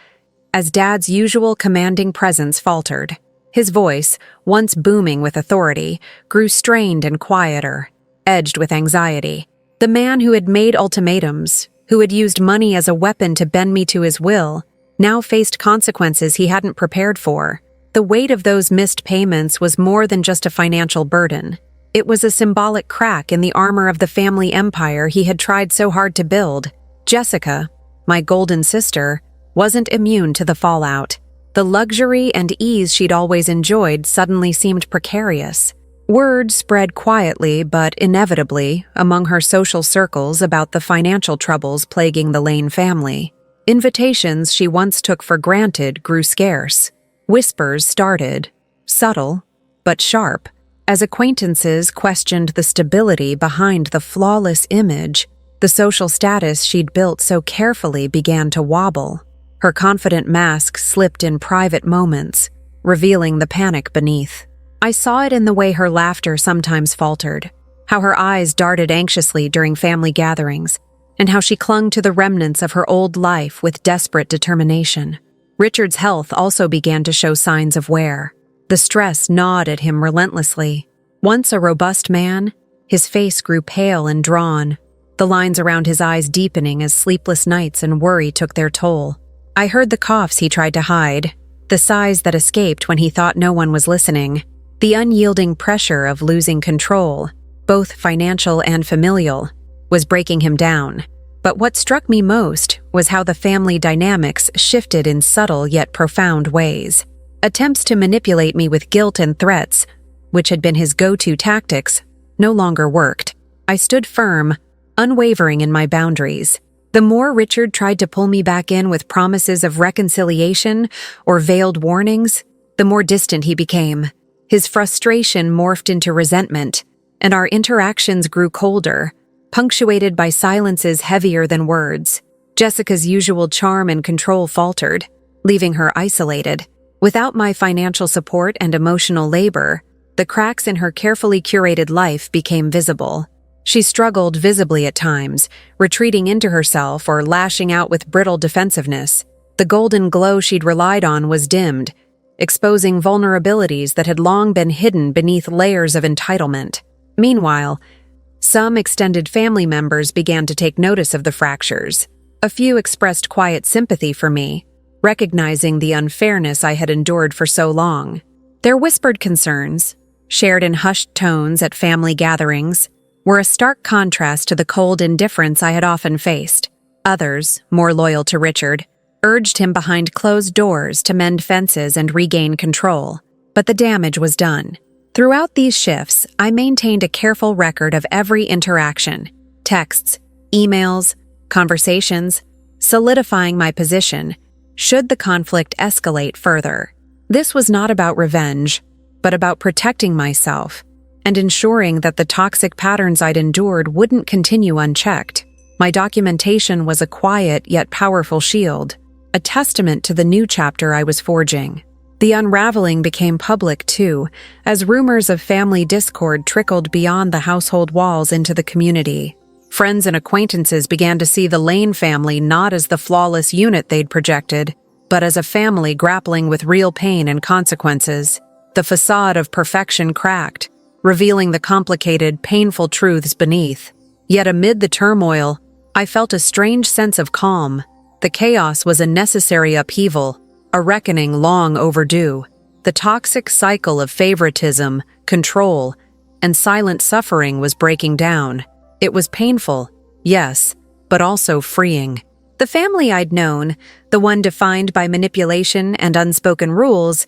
as Dad's usual commanding presence faltered. His voice, once booming with authority, grew strained and quieter, edged with anxiety. The man who had made ultimatums, who had used money as a weapon to bend me to his will, now faced consequences he hadn't prepared for. The weight of those missed payments was more than just a financial burden. It was a symbolic crack in the armor of the family empire he had tried so hard to build. Jessica, my golden sister, wasn't immune to the fallout. The luxury and ease she'd always enjoyed suddenly seemed precarious. Word spread quietly but inevitably among her social circles about the financial troubles plaguing the Lane family. Invitations she once took for granted grew scarce. Whispers started, subtle but sharp, as acquaintances questioned the stability behind the flawless image. The social status she'd built so carefully began to wobble. Her confident mask slipped in private moments, revealing the panic beneath. I saw it in the way her laughter sometimes faltered, how her eyes darted anxiously during family gatherings, and how she clung to the remnants of her old life with desperate determination. Richard's health also began to show signs of wear. The stress gnawed at him relentlessly. Once a robust man, his face grew pale and drawn, the lines around his eyes deepening as sleepless nights and worry took their toll. I heard the coughs he tried to hide, the sighs that escaped when he thought no one was listening. The unyielding pressure of losing control, both financial and familial, was breaking him down. But what struck me most was how the family dynamics shifted in subtle yet profound ways. Attempts to manipulate me with guilt and threats, which had been his go-to tactics, no longer worked. I stood firm, unwavering in my boundaries. The more Richard tried to pull me back in with promises of reconciliation or veiled warnings, the more distant he became. His frustration morphed into resentment, and our interactions grew colder, punctuated by silences heavier than words. Jessica's usual charm and control faltered, leaving her isolated. Without my financial support and emotional labor, the cracks in her carefully curated life became visible. She struggled visibly at times, retreating into herself or lashing out with brittle defensiveness. The golden glow she'd relied on was dimmed, exposing vulnerabilities that had long been hidden beneath layers of entitlement. Meanwhile, some extended family members began to take notice of the fractures. A few expressed quiet sympathy for me, recognizing the unfairness I had endured for so long. Their whispered concerns, shared in hushed tones at family gatherings, were a stark contrast to the cold indifference I had often faced. Others, more loyal to Richard, urged him behind closed doors to mend fences and regain control, but the damage was done. Throughout these shifts, I maintained a careful record of every interaction, texts, emails, conversations, solidifying my position should the conflict escalate further. This was not about revenge, but about protecting myself and ensuring that the toxic patterns I'd endured wouldn't continue unchecked. My documentation was a quiet yet powerful shield, a testament to the new chapter I was forging. The unraveling became public, too, as rumors of family discord trickled beyond the household walls into the community. Friends and acquaintances began to see the Lane family not as the flawless unit they'd projected, but as a family grappling with real pain and consequences. The facade of perfection cracked, revealing the complicated, painful truths beneath. Yet amid the turmoil, I felt a strange sense of calm. The chaos was a necessary upheaval, a reckoning long overdue. The toxic cycle of favoritism, control, and silent suffering was breaking down. It was painful, yes, but also freeing. The family I'd known, the one defined by manipulation and unspoken rules,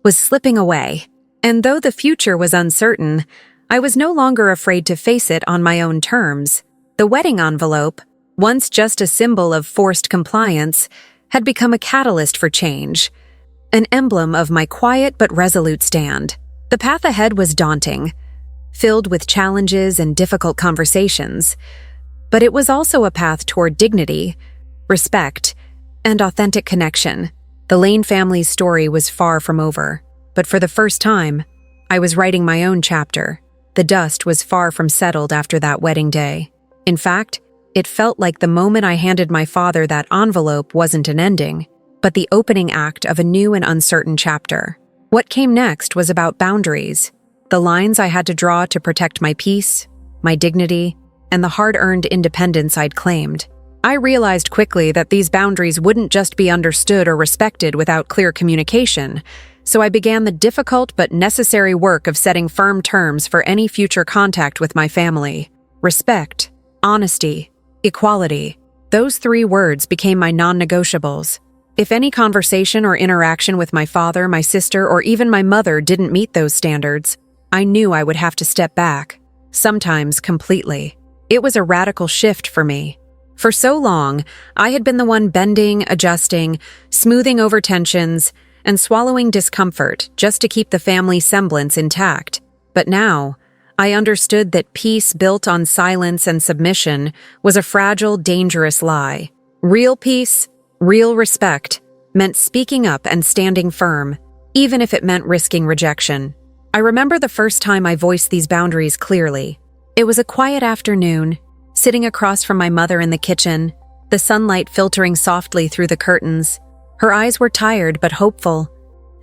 was slipping away. And though the future was uncertain, I was no longer afraid to face it on my own terms. The wedding envelope, once just a symbol of forced compliance, had become a catalyst for change, an emblem of my quiet but resolute stand. The path ahead was daunting, filled with challenges and difficult conversations, but it was also a path toward dignity, respect, and authentic connection. The Lane family's story was far from over, but for the first time, I was writing my own chapter. The dust was far from settled after that wedding day. In fact, it felt like the moment I handed my father that envelope wasn't an ending, but the opening act of a new and uncertain chapter. What came next was about boundaries, the lines I had to draw to protect my peace, my dignity, and the hard-earned independence I'd claimed. I realized quickly that these boundaries wouldn't just be understood or respected without clear communication, so I began the difficult but necessary work of setting firm terms for any future contact with my family. Respect, honesty, equality. Those three words became my non-negotiables. If any conversation or interaction with my father, my sister, or even my mother didn't meet those standards, I knew I would have to step back, sometimes completely. It was a radical shift for me. For so long, I had been the one bending, adjusting, smoothing over tensions, and swallowing discomfort just to keep the family semblance intact. But now, I understood that peace built on silence and submission was a fragile, dangerous lie. Real peace, real respect, meant speaking up and standing firm, even if it meant risking rejection. I remember the first time I voiced these boundaries clearly. It was a quiet afternoon, sitting across from my mother in the kitchen, the sunlight filtering softly through the curtains. Her eyes were tired but hopeful,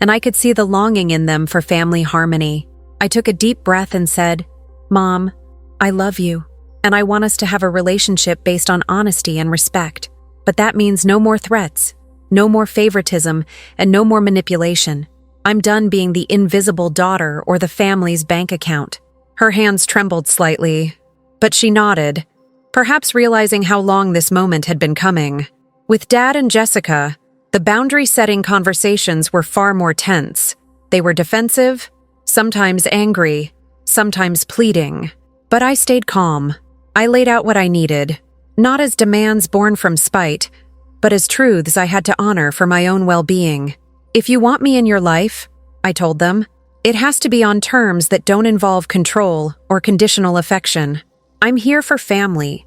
and I could see the longing in them for family harmony. I took a deep breath and said, "Mom, I love you, and I want us to have a relationship based on honesty and respect. But that means no more threats, no more favoritism, and no more manipulation. I'm done being the invisible daughter or the family's bank account." Her hands trembled slightly, but she nodded, perhaps realizing how long this moment had been coming. With Dad and Jessica, the boundary-setting conversations were far more tense. They were defensive, sometimes angry, sometimes pleading. But I stayed calm. I laid out what I needed, not as demands born from spite, but as truths I had to honor for my own well-being. "If you want me in your life," I told them, "it has to be on terms that don't involve control or conditional affection. I'm here for family,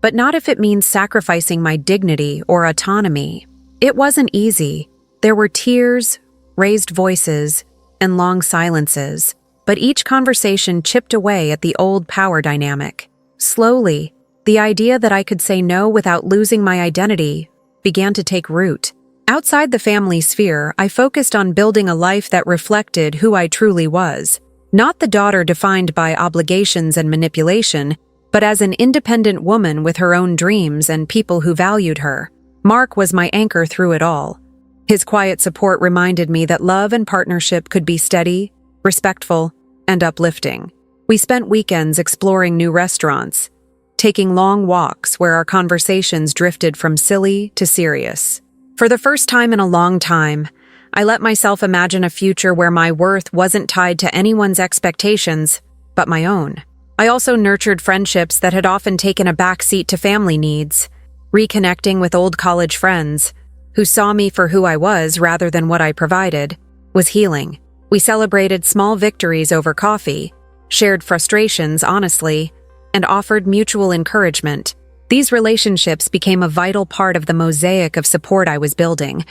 but not if it means sacrificing my dignity or autonomy." It wasn't easy. There were tears, raised voices, and long silences, but each conversation chipped away at the old power dynamic. Slowly, the idea that I could say no without losing my identity began to take root. Outside the family sphere, I focused on building a life that reflected who I truly was, not the daughter defined by obligations and manipulation, but as an independent woman with her own dreams and people who valued her. Mark was my anchor through it all. His quiet support reminded me that love and partnership could be steady, respectful, and uplifting. We spent weekends exploring new restaurants, taking long walks where our conversations drifted from silly to serious. For the first time in a long time, I let myself imagine a future where my worth wasn't tied to anyone's expectations, but my own. I also nurtured friendships that had often taken a backseat to family needs, reconnecting with old college friends who saw me for who I was rather than what I provided, was healing. We celebrated small victories over coffee, shared frustrations honestly, and offered mutual encouragement. These relationships became a vital part of the mosaic of support I was building,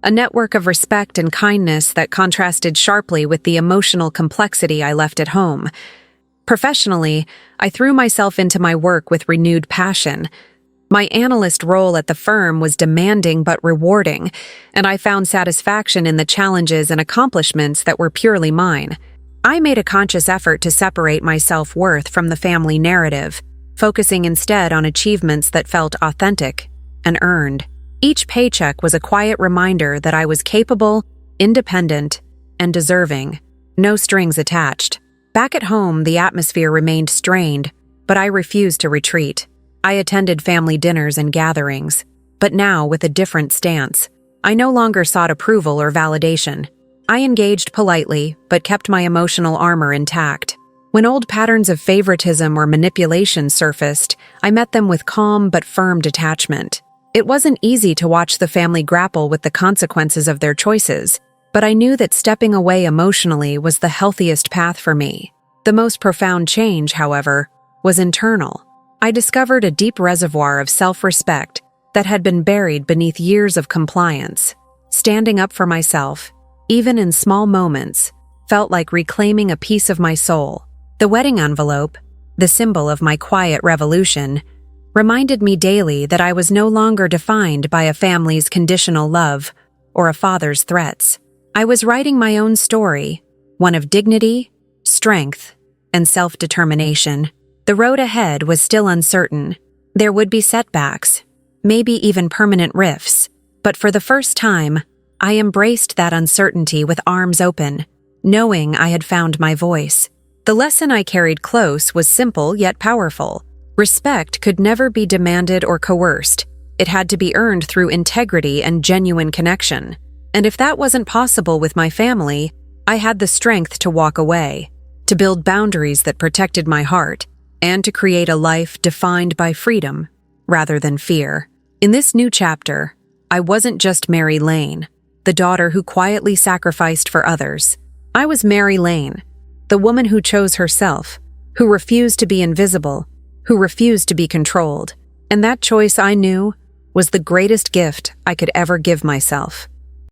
a network of respect and kindness that contrasted sharply with the emotional complexity I left at home. Professionally, I threw myself into my work with renewed passion. My analyst role at the firm was demanding but rewarding, and I found satisfaction in the challenges and accomplishments that were purely mine. I made a conscious effort to separate my self-worth from the family narrative, focusing instead on achievements that felt authentic and earned. Each paycheck was a quiet reminder that I was capable, independent, and deserving. No strings attached. Back at home, the atmosphere remained strained, but I refused to retreat. I attended family dinners and gatherings, but now with a different stance. I no longer sought approval or validation. I engaged politely, but kept my emotional armor intact. When old patterns of favoritism or manipulation surfaced, I met them with calm but firm detachment. It wasn't easy to watch the family grapple with the consequences of their choices, but I knew that stepping away emotionally was the healthiest path for me. The most profound change, however, was internal. I discovered a deep reservoir of self-respect that had been buried beneath years of compliance. Standing up for myself, even in small moments, felt like reclaiming a piece of my soul. The wedding envelope, the symbol of my quiet revolution, reminded me daily that I was no longer defined by a family's conditional love or a father's threats. I was writing my own story, one of dignity, strength, and self-determination. The road ahead was still uncertain. There would be setbacks, maybe even permanent rifts, but for the first time, I embraced that uncertainty with arms open, knowing I had found my voice. The lesson I carried close was simple yet powerful. Respect could never be demanded or coerced. It had to be earned through integrity and genuine connection. And if that wasn't possible with my family, I had the strength to walk away, to build boundaries that protected my heart, and to create a life defined by freedom rather than fear. In this new chapter, I wasn't just Mary Lane, the daughter who quietly sacrificed for others. I was Mary Lane, the woman who chose herself, who refused to be invisible, who refused to be controlled. And that choice, I knew, was the greatest gift I could ever give myself.